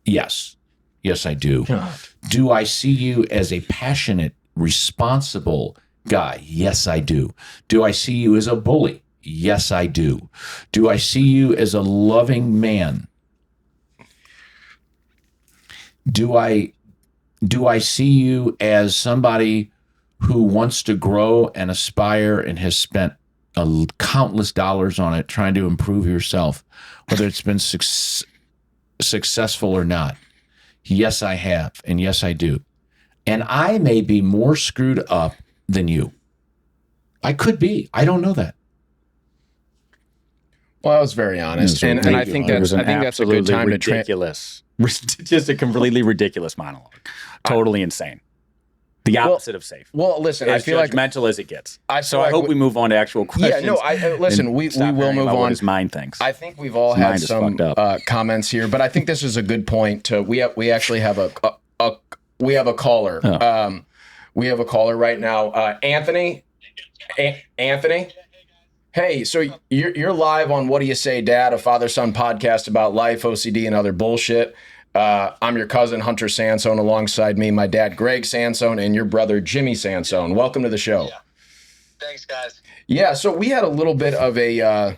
S2: Yes. Yes, I do. God. Do I see you as a passionate, responsible guy? Yes, I do. Do I see you as a bully? Yes, I do. Do I see you as a loving man? Do I see you as somebody who wants to grow and aspire and has spent countless dollars on it trying to improve yourself, whether it's been successful or not? Yes, I have. And yes, I do. And I may be more screwed up than you. I could be. I don't know that.
S1: Well, I was very honest, and I think that's a good time
S3: ridiculous. Just a completely ridiculous monologue. Totally insane. The opposite of safe.
S1: Well, listen, I feel
S3: judgmental as it gets. I hope we move on to actual questions.
S1: Yeah, no, listen, we will move on.
S3: What his mind thinks.
S1: I think we've all had some comments here, but I think this is a good point. We actually have a caller. Oh. We have a caller right now, Anthony. Anthony. Hey, so you're live on What Do You Say, Dad, a father-son podcast about life, OCD, and other bullshit. I'm your cousin, Hunter Sansone, alongside me, my dad, Greg Sansone, and your brother, Jimmy Sansone. Welcome to the show.
S4: Yeah. Thanks, guys.
S1: Yeah, so we had a little bit of a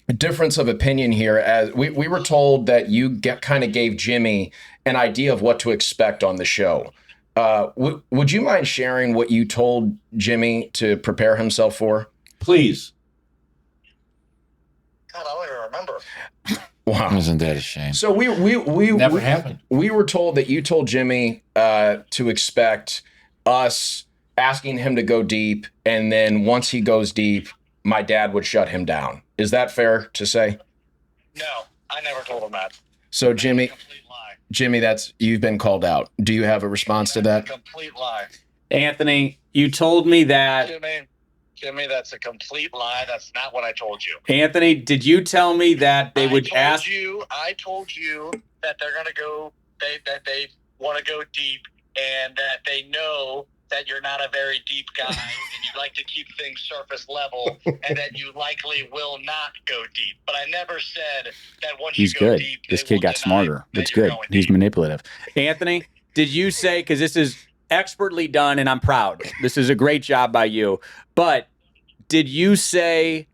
S1: difference of opinion here. As we were told that you kind of gave Jimmy an idea of what to expect on the show. Would you mind sharing what you told Jimmy to prepare himself for?
S2: Please.
S4: God, I don't even remember.
S2: Wow, isn't that a shame?
S1: So we
S2: never happened.
S1: We were told that you told Jimmy to expect us asking him to go deep, and then once he goes deep, my dad would shut him down. Is that fair to say?
S4: No, I never told him that.
S1: So Jimmy, Jimmy, you've been called out. Do you have a response to that?
S4: That's a complete lie.
S3: Anthony, you told me that.
S4: Jimmy, that's a complete lie. That's not what I told you.
S3: Anthony, did you tell me that they would ask?
S4: I told you that they're going to go, that they want to go deep, and that they know that you're not a very deep guy and you like to keep things surface level, and that you likely will not go deep. But I never said that once
S3: He's
S4: you go
S3: good.
S4: deep,
S3: This kid got smarter. That's good. He's manipulative. Anthony, did you say, because this is expertly done and I'm proud. This is a great job by you. But did you say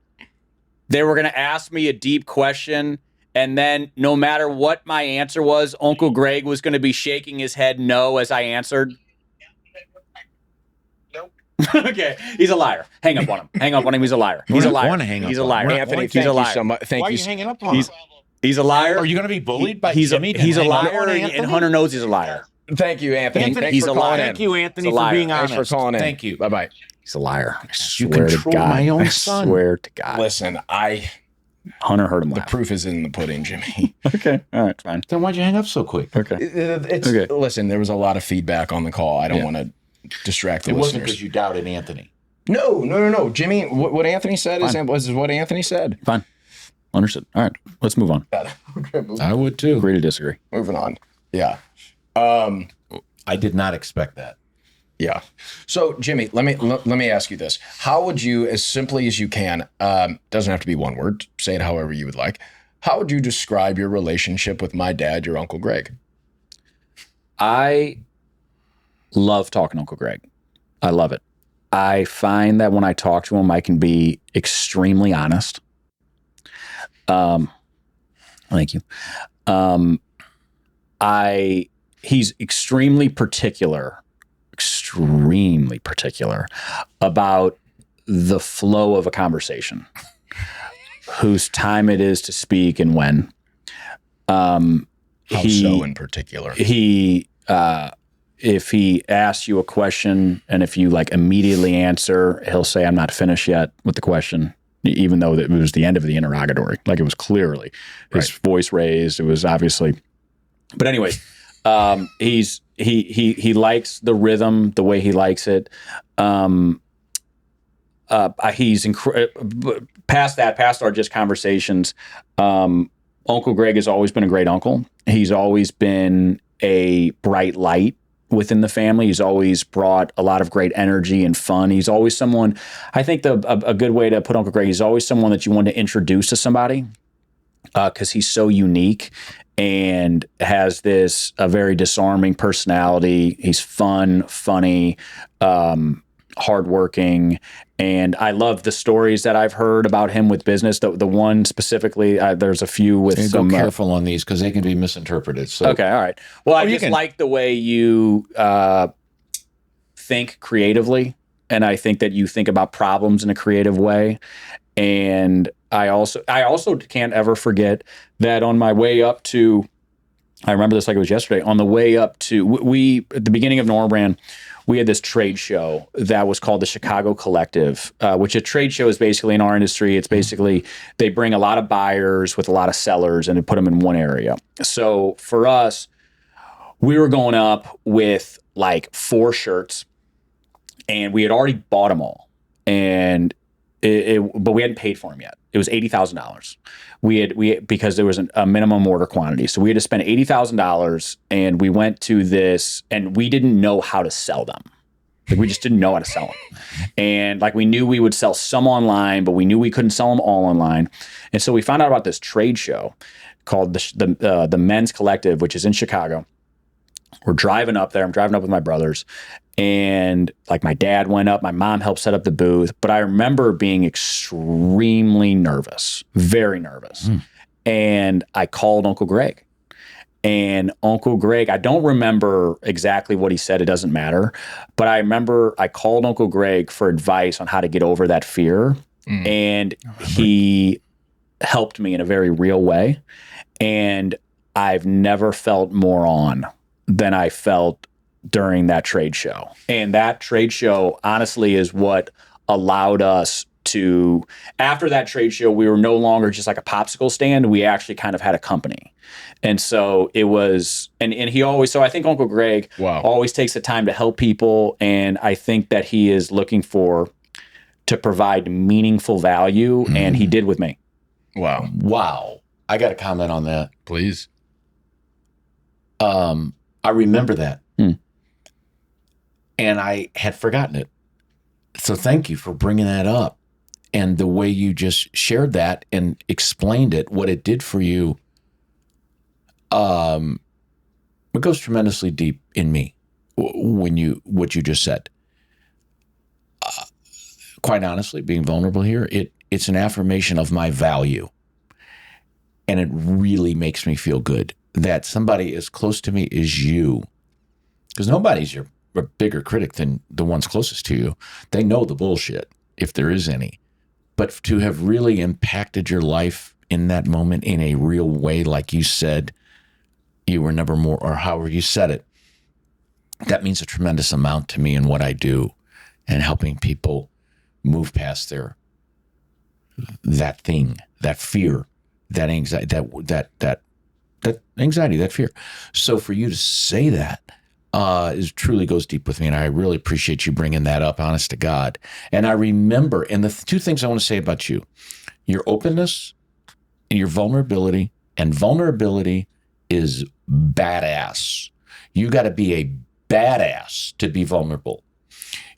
S3: they were going to ask me a deep question, and then no matter what my answer was, Uncle Gregg was going to be shaking his head no as I answered?
S4: Nope.
S3: Okay, he's a liar. Hang up on him. Hang up on him. He's a liar. He's a liar. He's a liar.
S1: Anthony,
S3: he's a liar.
S1: so much. Thank
S2: Why
S1: you
S2: are you hanging up on him?
S3: He's a liar.
S2: Are you going to be bullied by
S3: he's
S2: Jimmy?
S3: He's a
S2: Hang up
S3: liar,
S2: on
S3: and
S2: Anthony?
S3: Hunter knows he's a liar.
S1: Thank you, Anthony.
S2: Anthony,
S1: Thanks
S3: he's
S1: for
S3: a
S1: calling
S3: liar.
S1: in.
S2: Thank you, Anthony,
S3: He's a
S2: for
S3: liar.
S2: being honest.
S1: Thanks for calling in.
S2: Thank you.
S1: Bye-bye.
S3: He's a liar. I
S2: You
S3: swear to
S2: control
S3: God.
S2: my own
S3: I
S2: son.
S3: swear to God.
S1: Listen,
S3: Hunter heard him
S1: the
S3: laugh.
S1: proof is in the pudding, Jimmy.
S3: Okay. All right. Fine.
S2: Then why'd you hang up so quick?
S3: Okay. Okay.
S1: Listen, there was a lot of feedback on the call. I don't want to distract the
S2: It wasn't
S1: listeners.
S2: because you doubted Anthony.
S1: No. Jimmy, what Anthony said is what Anthony said.
S3: Fine. Understood. All right. Let's move on.
S2: I would too.
S3: Agree to disagree.
S1: Moving on. Yeah.
S2: I did not expect that.
S1: Yeah. So, Jimmy, let me ask you this. How would you, as simply as you can, doesn't have to be one word, say it however you would like. How would you describe your relationship with my dad, your Uncle Gregg?
S3: I love talking to Uncle Gregg. I love it. I find that when I talk to him, I can be extremely honest. Thank you. He's extremely particular about the flow of a conversation, whose time it is to speak and when.
S1: How so in particular?
S3: If he asks you a question and if you like immediately answer, he'll say, "I'm not finished yet with the question," even though it was the end of the interrogatory. Like, it was clearly his voice raised. It was obviously, but anyways, he likes the rhythm, the way he likes it. He's past our just conversations. Uncle Gregg has always been a great uncle. He's always been a bright light within the family. He's always brought a lot of great energy and fun. He's always someone, I think a good way to put Uncle Gregg, he's always someone that you want to introduce to somebody because he's so unique and has a very disarming personality. He's fun, funny, hardworking. And I love the stories that I've heard about him with business. The one specifically, there's a few with
S2: And
S3: some.
S2: go careful on these because they can be misinterpreted. So
S3: Okay, all right. Well, I just like the way you think creatively, and I think that you think about problems in a creative way. And I also can't ever forget that on my way up to, I remember this like it was yesterday. On the way up to, we at the beginning of Norbrand, we had this trade show that was called the Chicago Collective, which a trade show is basically in our industry. It's basically they bring a lot of buyers with a lot of sellers and they put them in one area. So for us, we were going up with like 4 shirts, and we had already bought them all, and but we hadn't paid for them yet. It was $80,000. Because there was a minimum order quantity. So we had to spend $80,000, and we went to this, and we didn't know how to sell them. Like, we just didn't know how to sell them. And like, we knew we would sell some online, but we knew we couldn't sell them all online. And so we found out about this trade show called the Men's Collective, which is in Chicago. We're driving up there. I'm driving up with my brothers. And like, my dad went up, my mom helped set up the booth, but I remember being extremely nervous, very nervous. And I called Uncle Gregg. And Uncle Gregg, I don't remember exactly what he said. It doesn't matter. But I remember I called Uncle Gregg for advice on how to get over that fear. And he helped me in a very real way. And I've never felt more on than I felt during that trade show. And that trade show, honestly, is what allowed us to, after that trade show, we were no longer just like a popsicle stand. We actually kind of had a company. And so it was, and he always, so I think Uncle Greg always takes the time to help people. And I think that he is looking to provide meaningful value. And he did with me.
S2: Wow. I got to comment on that.
S1: Please.
S2: I remember that. And I had forgotten it. So thank you for bringing that up. And the way you just shared that and explained it, what it did for you, it goes tremendously deep in me what you just said. Quite honestly, being vulnerable here, it's an affirmation of my value. And it really makes me feel good that somebody as close to me as you, because nobody's your bigger critic than the ones closest to you. They know the bullshit, if there is any. But to have really impacted your life in that moment in a real way, like you said, you were never more, or however you said it, that means a tremendous amount to me in what I do and helping people move past that thing, that fear, that anxiety, that anxiety, that fear. So for you to say that is truly goes deep with me, and I really appreciate you bringing that up, honest to God. And I remember, and the two things I want to say about you, your openness and your vulnerability, and vulnerability is badass. You got to be a badass to be vulnerable.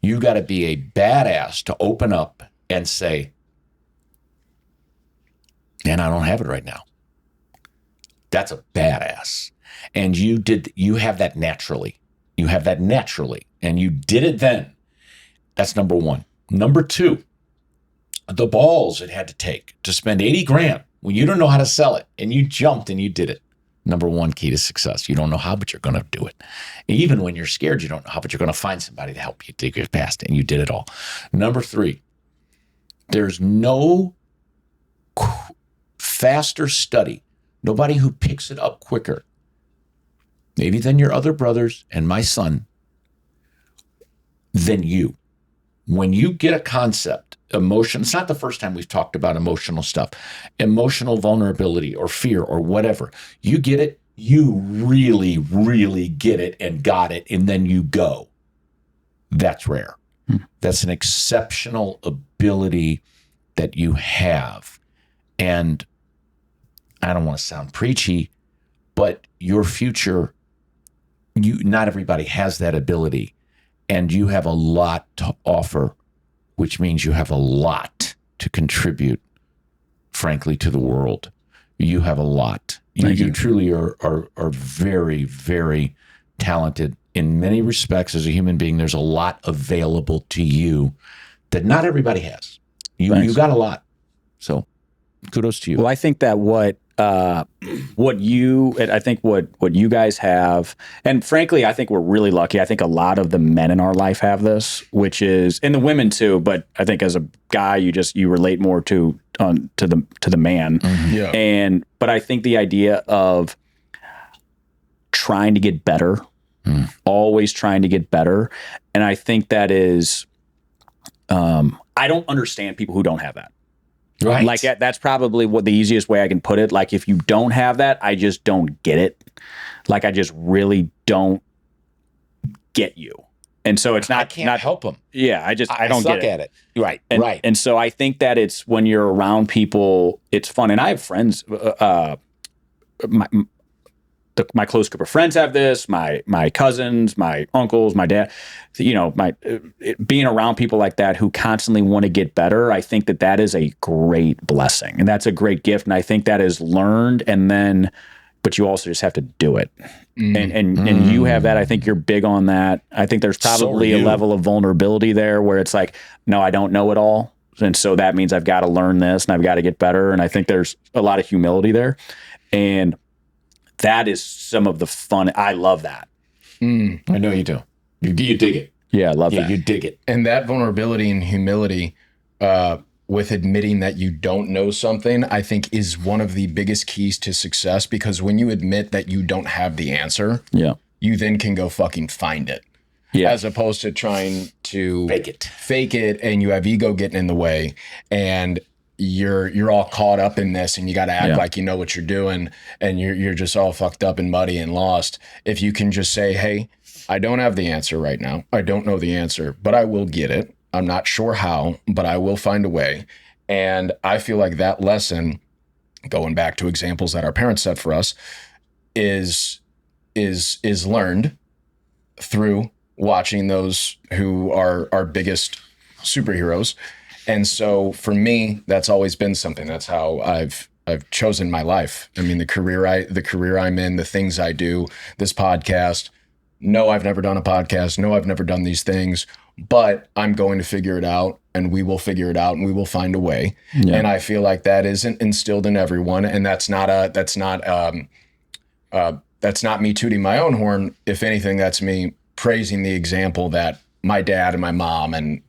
S2: You got to be a badass to open up and say, and I don't have it right now. That's a badass. And you have that naturally. You have that naturally. And you did it then. That's number one. Number two, the balls it had to take to spend 80 grand when you don't know how to sell it, and you jumped and you did it. Number one key to success. You don't know how, but you're going to do it. Even when you're scared, you don't know how, but you're going to find somebody to help you to get past it, and you did it all. Number three, there's no faster study, nobody who picks it up quicker, maybe than your other brothers and my son, than you. When you get a concept, emotion, it's not the first time we've talked about emotional stuff, emotional vulnerability or fear or whatever. You get it, you really, really get it and got it, and then you go. That's rare. That's an exceptional ability that you have. And I don't want to sound preachy, but your future, not everybody has that ability, and you have a lot to offer, which means you have a lot to contribute, frankly, to the world. You have a lot. You truly are very, very talented in many respects as a human being. There's a lot available to you that not everybody has. You got a lot. So kudos to you.
S3: Well, I think that what you guys have, and frankly, I think we're really lucky. I think a lot of the men in our life have this, which is, and the women too. But I think as a guy, you relate more to the man.
S1: Mm-hmm. Yeah.
S3: But I think the idea of trying to get better, always trying to get better, and I think that is, I don't understand people who don't have that.
S2: Right.
S3: Like that's probably what the easiest way I can put it. Like if you don't have that, I just don't get it. Like I just really don't get you. And so it's
S2: I can't help them.
S3: Yeah, I don't
S2: suck
S3: get it.
S2: at it. Right.
S3: Right. And so I think that it's when you're around people, it's fun. And I have friends. My close group of friends have this. My cousins, my uncles, my dad. Being around people like that who constantly want to get better, I think that is a great blessing, and that's a great gift. And I think that is learned, but you also just have to do it. And you have that. I think you're big on that. I think there's probably a level of vulnerability there where it's like, no, I don't know it all, and so that means I've got to learn this and I've got to get better. And I think there's a lot of humility there, and that is some of the fun. I love that.
S2: I know you do. You dig it.
S3: Yeah, I love that.
S2: You dig it.
S1: And that vulnerability and humility with admitting that you don't know something, I think is one of the biggest keys to success, because when you admit that you don't have the answer, you then can go fucking find it. Yeah. As opposed to trying to
S2: fake it,
S1: and you have ego getting in the way, and you're all caught up in this, and you got to act like you know what you're doing, and you're just all fucked up and muddy and lost. If you can just say, hey, I don't have the answer right now. I don't know the answer, but I will get it. I'm not sure how, but I will find a way. And I feel like that lesson, going back to examples that our parents set for us, is learned through watching those who are our biggest superheroes. And so for me, that's always been something. That's how I've chosen my life. I mean, the career I'm in, the things I do, this podcast. No, I've never done a podcast. No, I've never done these things, but I'm going to figure it out, and we will figure it out, and we will find a way. Yeah. And I feel like that isn't instilled in everyone. And that's not me tooting my own horn. If anything, that's me praising the example that my dad and my mom and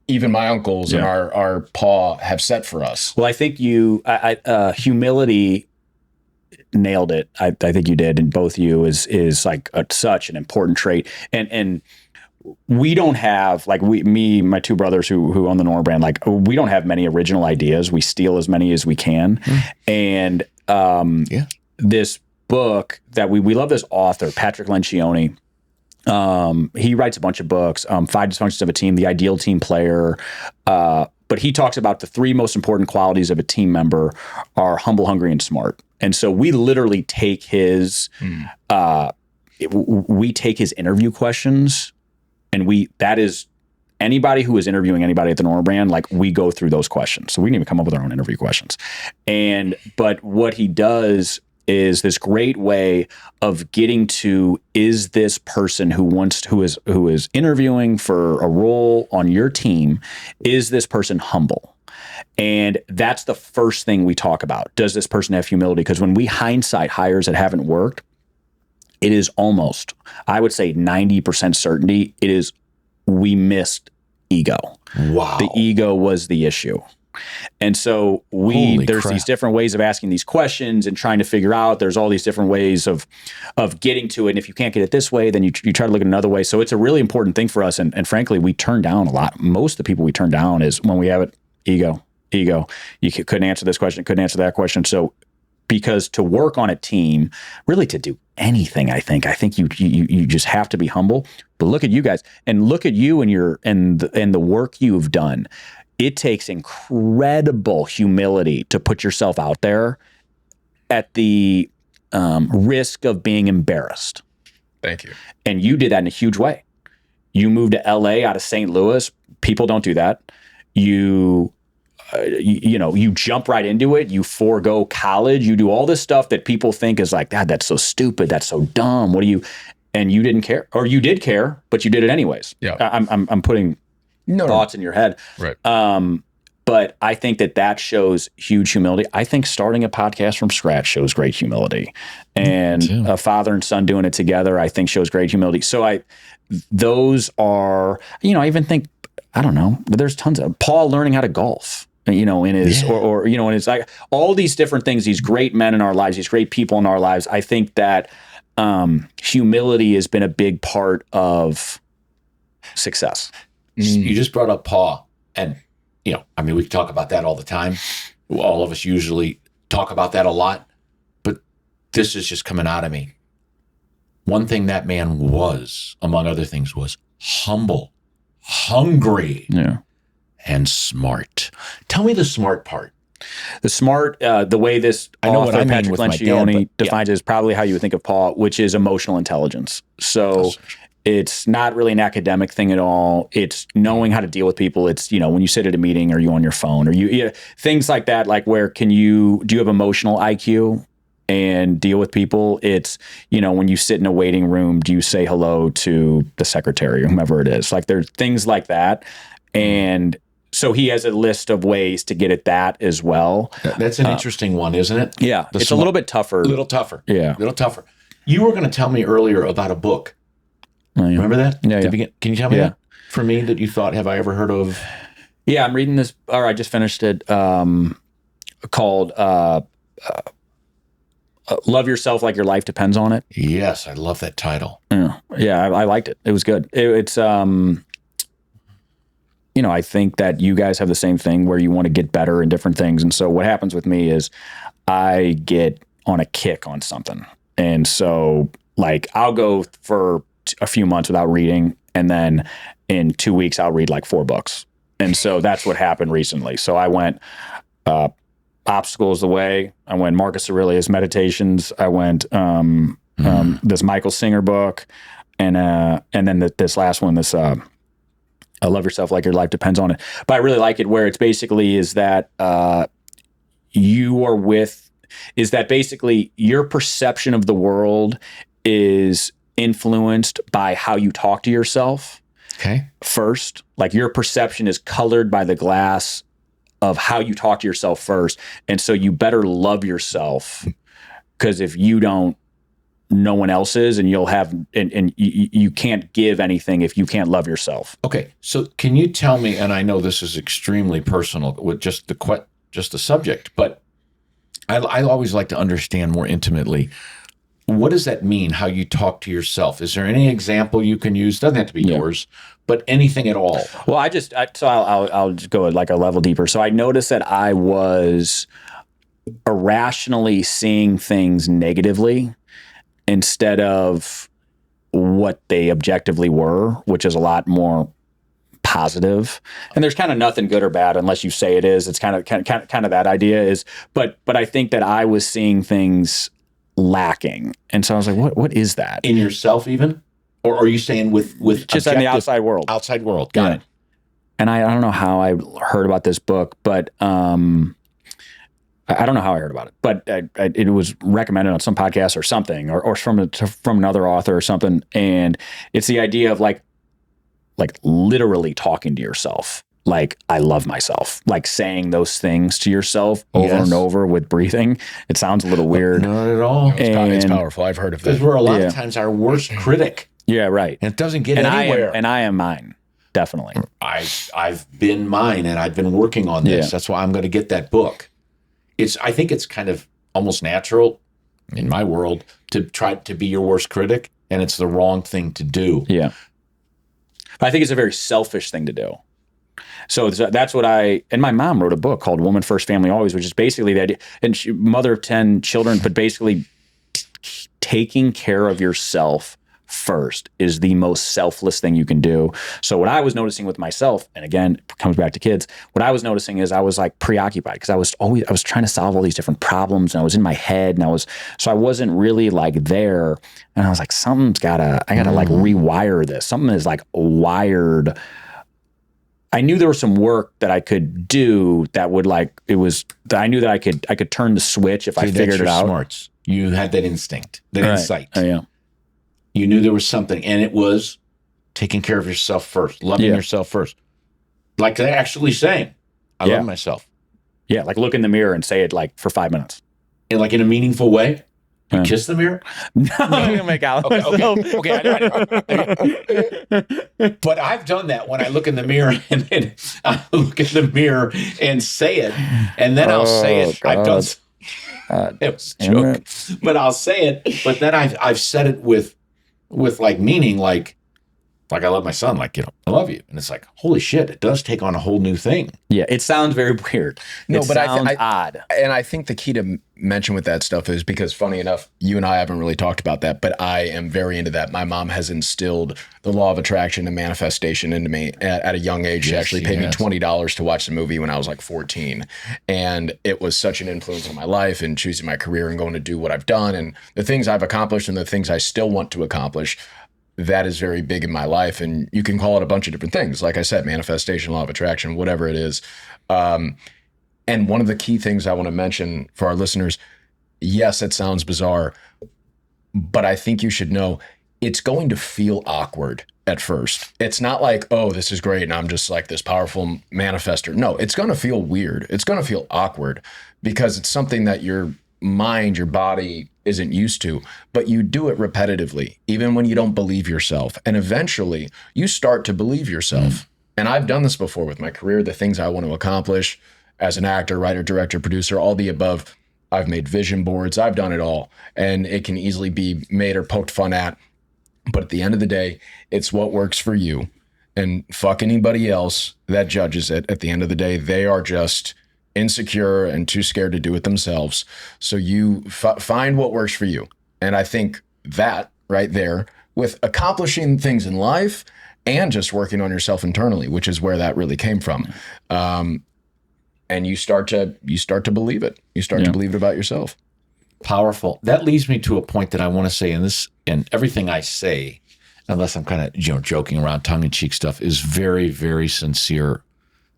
S1: even my uncles and our pa have set for us.
S3: Well, I think humility nailed it. I think you did, and both you is like such an important trait. And we don't have, like, my two brothers who own the Nora brand, like, we don't have many original ideas. We steal as many as we can. And this book that we love, this author, Patrick Lencioni. He writes a bunch of books, 5 Dysfunctions of a Team, The Ideal Team Player. But he talks about the 3 most important qualities of a team member are humble, hungry, and smart. And so we literally take his, we take his interview questions, and that is anybody who is interviewing anybody at the Nora brand, like, we go through those questions. So we didn't even come up with our own interview questions. But what he does is this great way of getting to, is this person who is interviewing for a role on your team, is this person humble? And that's the first thing we talk about. Does this person have humility? Because when we hindsight hires that haven't worked, it is almost, I would say 90% certainty, we missed ego.
S2: Wow.
S3: The ego was the issue. And so there's these different ways of asking these questions and trying to figure out, there's all these different ways of getting to it. And if you can't get it this way, then you try to look at another way. So it's a really important thing for us. And frankly, we turn down a lot. Most of the people we turn down is when we have it, ego. You couldn't answer this question, couldn't answer that question. So because to work on a team, really to do anything, I think you just have to be humble. But look at you guys, and look at you and the work you've done. It takes incredible humility to put yourself out there at the risk of being embarrassed.
S1: Thank you.
S3: And you did that in a huge way. You moved to LA out of St. Louis. People don't do that. You jump right into it. You forego college. You do all this stuff that people think is like, God, that's so stupid. That's so dumb. And you didn't care, or you did care, but you did it anyways.
S1: Yeah.
S3: I'm putting thoughts in your head.
S1: Right.
S3: But I think that shows huge humility. I think starting a podcast from scratch shows great humility, and a father and son doing it together, I think, shows great humility. So those are, I even think, I don't know, but there's tons of Paul learning how to golf, in his, or in his, like, all these different things, these great men in our lives, these great people in our lives. I think that humility has been a big part of success.
S2: You just brought up Paul, and we talk about that all the time. All of us usually talk about that a lot, but this is just coming out of me. One thing that man was, among other things, was humble, hungry, and smart. Tell me the smart part.
S3: The smart, the way this author, Patrick Lencioni, defines it is probably how you would think of Paul, which is emotional intelligence. So it's not really an academic thing at all. It's knowing how to deal with people. It's, when you sit at a meeting, are you on your phone, or things like that, like where do you have emotional IQ and deal with people? It's, when you sit in a waiting room, do you say hello to the secretary or whomever it is? Like, there's things like that. And so he has a list of ways to get at that as well.
S2: That's an interesting one, isn't it?
S3: Yeah. It's a little bit tougher.
S2: A little tougher.
S3: Yeah.
S2: A little tougher. You were going to tell me earlier about a book.
S3: Oh, yeah.
S2: Remember that?
S3: Yeah.
S2: Can you tell me that? For me, that you thought, have I ever heard of?
S3: Yeah, I'm reading this, or I just finished it, called Love Yourself Like Your Life Depends on It.
S2: Yes, I love that title.
S3: Yeah, I liked it. It was good. It's I think that you guys have the same thing where you want to get better in different things. And so what happens with me is I get on a kick on something. And so like I'll go for a few months without reading. And then in 2 weeks, I'll read like 4 books. And so that's what happened recently. So I went, Obstacles the Way. I went Marcus Aurelius Meditations. I went this Michael Singer book. And then this last one, this Love Yourself Like Your Life Depends on It. But I really like it where it's basically is that basically your perception of the world is influenced by how you talk to yourself.
S2: Okay.
S3: First, like your perception is colored by the glass of how you talk to yourself first. And so you better love yourself, because if you don't, no one else is, and you'll have, and you can't give anything if you can't love yourself.
S2: Okay. So can you tell me, and I know this is extremely personal with just the subject, but I always like to understand more intimately, what does that mean, how you talk to yourself? Is there any example you can use? Doesn't have to be yours, but anything at all.
S3: Well, I'll just go like a level deeper. So I noticed that I was irrationally seeing things negatively instead of what they objectively were, which is a lot more positive. And there's kind of nothing good or bad unless you say it is. It's kind of that idea is, but I think that I was seeing things lacking. And so I was like, what is that?
S2: In yourself even? Or are you saying with
S3: just in the outside world?
S2: Outside world. Got it.
S3: And I don't know how I heard about this book, but I don't know how I heard about it, but it was recommended on some podcast or something, or from another author or something. And it's the idea of like literally talking to yourself. Like, I love myself, like saying those things to yourself over and over with breathing. It sounds a little weird.
S2: Not at all.
S1: It's powerful. I've heard of that.
S2: Because we're a lot of times our worst critic.
S3: Yeah, right.
S2: And it doesn't get anywhere.
S3: I am mine. Definitely.
S2: I've been mine, and I've been working on this. Yeah. That's why I'm going to get that book. I think it's kind of almost natural in my world to try to be your worst critic, and it's the wrong thing to do.
S3: Yeah. I think it's a very selfish thing to do. So that's what and my mom wrote a book called Woman First, Family Always, which is basically that, and she, mother of 10 children, but basically taking care of yourself first is the most selfless thing you can do. So what I was noticing with myself, and again, it comes back to kids, what I was noticing is I was like preoccupied because I was trying to solve all these different problems, and I was in my head, and I wasn't really like there. And I was like, I gotta like rewire this. Something is like wired. I knew there was some work that I could do that would I knew that I could turn the switch if I figured it out.
S2: Smarts. You had that instinct, that insight.
S3: Oh, yeah.
S2: You knew there was something, and it was taking care of yourself first, loving yourself first. Like actually saying, I love myself.
S3: Yeah, like look in the mirror and say it like for 5 minutes.
S2: And like in a meaningful way? You kiss the mirror?
S3: No, I'm going to make out.
S2: Okay. But I've done that when I look in the mirror, and then I look in the mirror and say it, and then I'll say it. God. I've done it was a joke. But I'll say it, but then I've said it with like meaning, like I love my son, like, I love you. And it's like, holy shit, it does take on a whole new thing.
S3: Yeah, it sounds very weird. It sounds odd.
S1: And I think the key to mention with that stuff is because, funny enough, you and I haven't really talked about that, but I am very into that. My mom has instilled the law of attraction and manifestation into me at a young age. She actually paid me $20 to watch the movie when I was like 14. And it was such an influence on my life and choosing my career and going to do what I've done and the things I've accomplished and the things I still want to accomplish. That is very big in my life. And you can call it a bunch of different things. Like I said, manifestation, law of attraction, whatever it is. And one of the key things I want to mention for our listeners, yes, it sounds bizarre, but I think you should know it's going to feel awkward at first. It's not like, oh, this is great and I'm just like this powerful manifester. No, it's going to feel weird. It's going to feel awkward because it's something that your mind, your body isn't used to, but you do it repetitively, even when you don't believe yourself. And eventually you start to believe yourself. And I've done this before with my career, the things I want to accomplish as an actor, writer, director, producer, all the above. I've made vision boards. I've done it all. And it can easily be made or poked fun at. But at the end of the day, it's what works for you. and fuck anybody else that judges it. At the end of the day, they are just insecure and too scared to do it themselves. So you find what works for you. And I think that right there, with accomplishing things in life and just working on yourself internally, which is where that really came from. And you start to believe it. You start to believe it about yourself.
S2: Powerful. That leads me to a point that I want to say, and everything I say, unless I'm kind of joking around, tongue-in-cheek stuff, is very, very sincere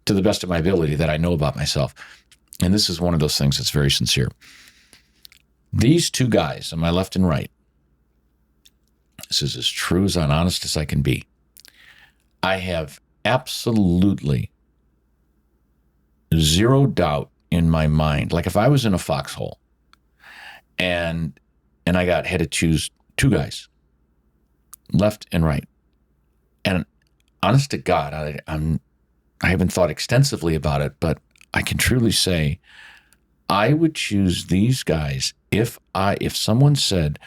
S2: to the best of my ability that I know about myself. And this is one of those things that's very sincere. These two guys on my left and right, this is as true as and honest as I can be. I have absolutely zero doubt in my mind. Like if I was in a foxhole and I had to choose two guys, left and right, and honest to God, I haven't thought extensively about it, but I can truly say I would choose these guys if someone said,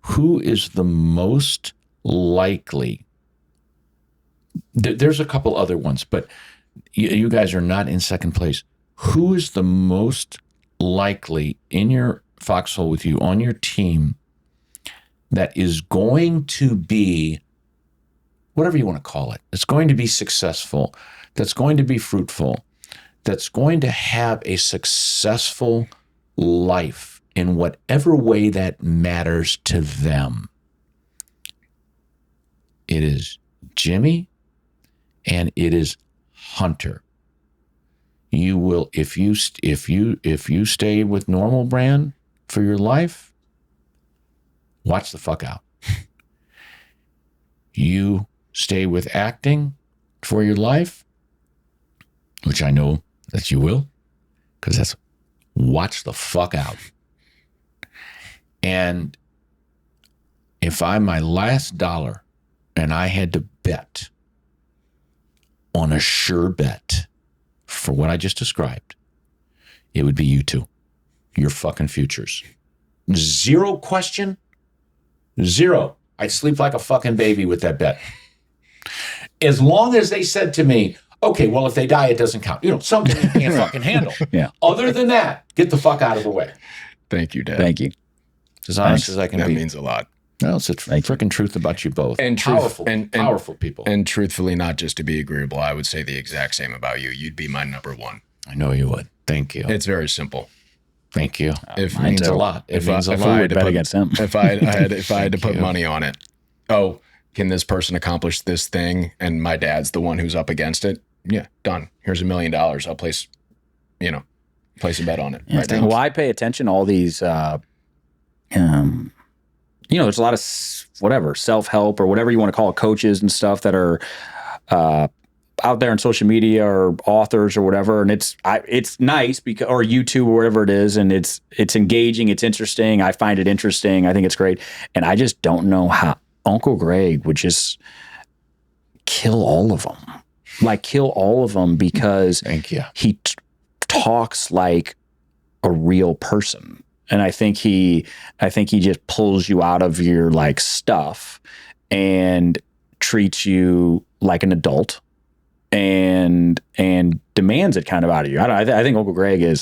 S2: who is the most likely? There's a couple other ones, but you guys are not in second place. Who is the most likely in your foxhole with you on your team that is going to be, whatever you want to call it, it's going to be successful, that's going to be fruitful, that's going to have a successful life in whatever way that matters to them? It is Jimmy and it is Hunter. You will, if you stay with normal brand for your life, watch the fuck out. You stay with acting for your life, which I know that you will, because that's watch the fuck out. And if I'm my last dollar and I had to bet on a sure bet for what I just described, it would be you two. Your fucking futures. Zero question. Zero. I'd sleep like a fucking baby with that bet. As long as they said to me, okay, well, if they die, it doesn't count. Something you can't fucking handle.
S3: Yeah.
S2: Other than that, get the fuck out of the way.
S1: Thank you, Dad.
S3: Thank you.
S2: As honest as I can
S1: that
S2: be.
S1: That means a lot.
S2: No, it's the freaking truth about you both.
S1: And
S2: powerful, powerful people.
S1: And truthfully, not just to be agreeable, I would say the exact same about you. You'd be my number one.
S2: I know you would. Thank you.
S1: It's very simple.
S2: Thank you.
S1: It
S2: means a lot. It means a lot.
S3: I would bet against him.
S1: If I had to put money on it, can this person accomplish this thing? And my dad's the one who's up against it. Yeah, done. Here's $1 million. I'll place a bet on it right now.
S3: Well, I pay attention to all these, there's a lot of self-help or whatever you want to call it, coaches and stuff that are out there on social media or authors or whatever. And it's nice because, or YouTube or whatever it is. And it's engaging. It's interesting. I find it interesting. I think it's great. And I just don't know how Uncle Gregg would just kill all of them. Because
S2: Thank you.
S3: He talks like a real person. And I think he just pulls you out of your stuff and treats you like an adult and demands it kind of out of you. I think Uncle Gregg I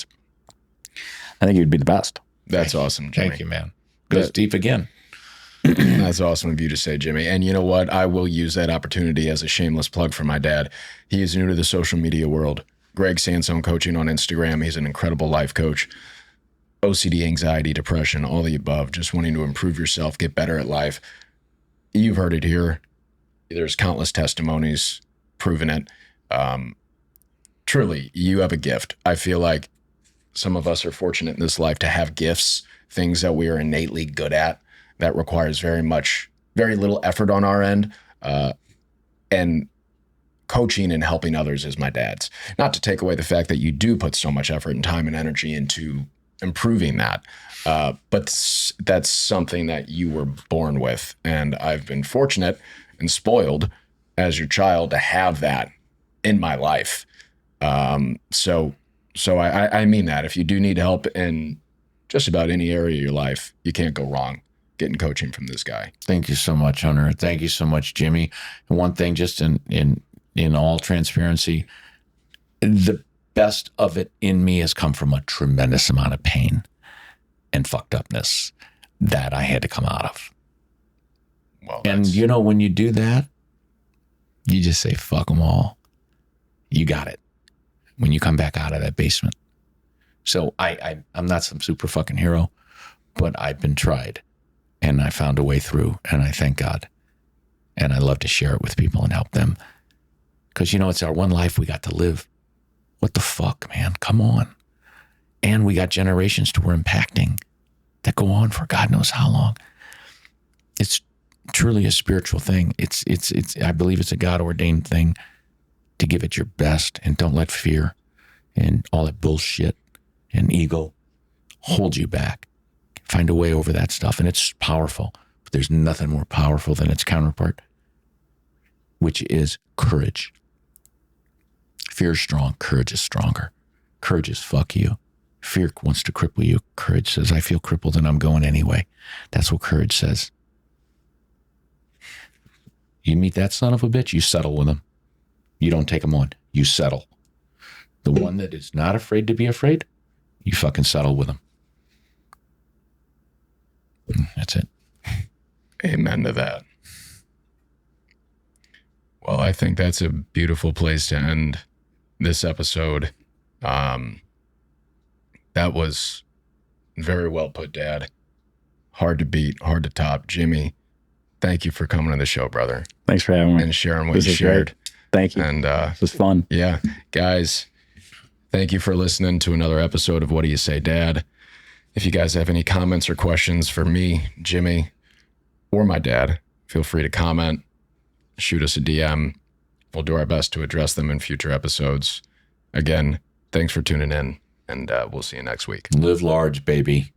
S3: think he'd be the best.
S1: That's awesome, Jimmy.
S2: Thank you, man. Goes deep again.
S1: That's awesome of you to say, Jimmy. And you know what? I will use that opportunity as a shameless plug for my dad. He is new to the social media world. Greg Sansone Coaching on Instagram. He's an incredible life coach. OCD, anxiety, depression, all the above, just wanting to improve yourself, get better at life. You've heard it here. There's countless testimonies proving it. Truly, you have a gift. I feel like some of us are fortunate in this life to have gifts, things that we are innately good at that requires very little effort on our end. And coaching and helping others is my dad's. Not to take away the fact that you do put so much effort and time and energy into improving that. But that's something that you were born with. And I've been fortunate and spoiled as your child to have that in my life. So I mean that if you do need help in just about any area of your life, you can't go wrong getting coaching from this guy.
S2: Thank you so much, Hunter. Thank you so much, Jimmy. And one thing just in in all transparency, the best of it in me has come from a tremendous amount of pain and fucked upness that I had to come out of.
S1: Well,
S2: and you know, when you do that, you just say, fuck them all. You got it. When you come back out of that basement. So I'm not some super fucking hero, but I've been tried and I found a way through, and I thank God. And I love to share it with people and help them. Because, you know, it's our one life we got to live. What the fuck, man? Come on. And we got generations to we're impacting that go on for God knows how long. It's truly a spiritual thing. It's I believe it's a God-ordained thing to give it your best, and don't let fear and all that bullshit and ego hold you back. Find a way over that stuff, and it's powerful. But there's nothing more powerful than its counterpart, which is courage. Fear is strong. Courage is stronger. Courage is fuck you. Fear wants to cripple you. Courage says, I feel crippled and I'm going anyway. That's what courage says. You meet that son of a bitch, you settle with him. You don't take him on. You settle. The one that is not afraid to be afraid, you fucking settle with him. That's it.
S1: Amen to that. Well, I think that's a beautiful place to end this episode. That was very well put, Dad. Hard to beat, hard to top. Jimmy, thank you for coming on the show, brother.
S3: Thanks for having me.
S1: And sharing what you shared.
S3: Great. Thank you.
S1: And
S3: this was fun.
S1: Yeah. Guys, thank you for listening to another episode of What Do You Say, Dad? If you guys have any comments or questions for me, Jimmy, or my dad, feel free to comment, shoot us a DM. We'll do our best to address them in future episodes. Again, thanks for tuning in, and we'll see you next week.
S2: Live large, baby.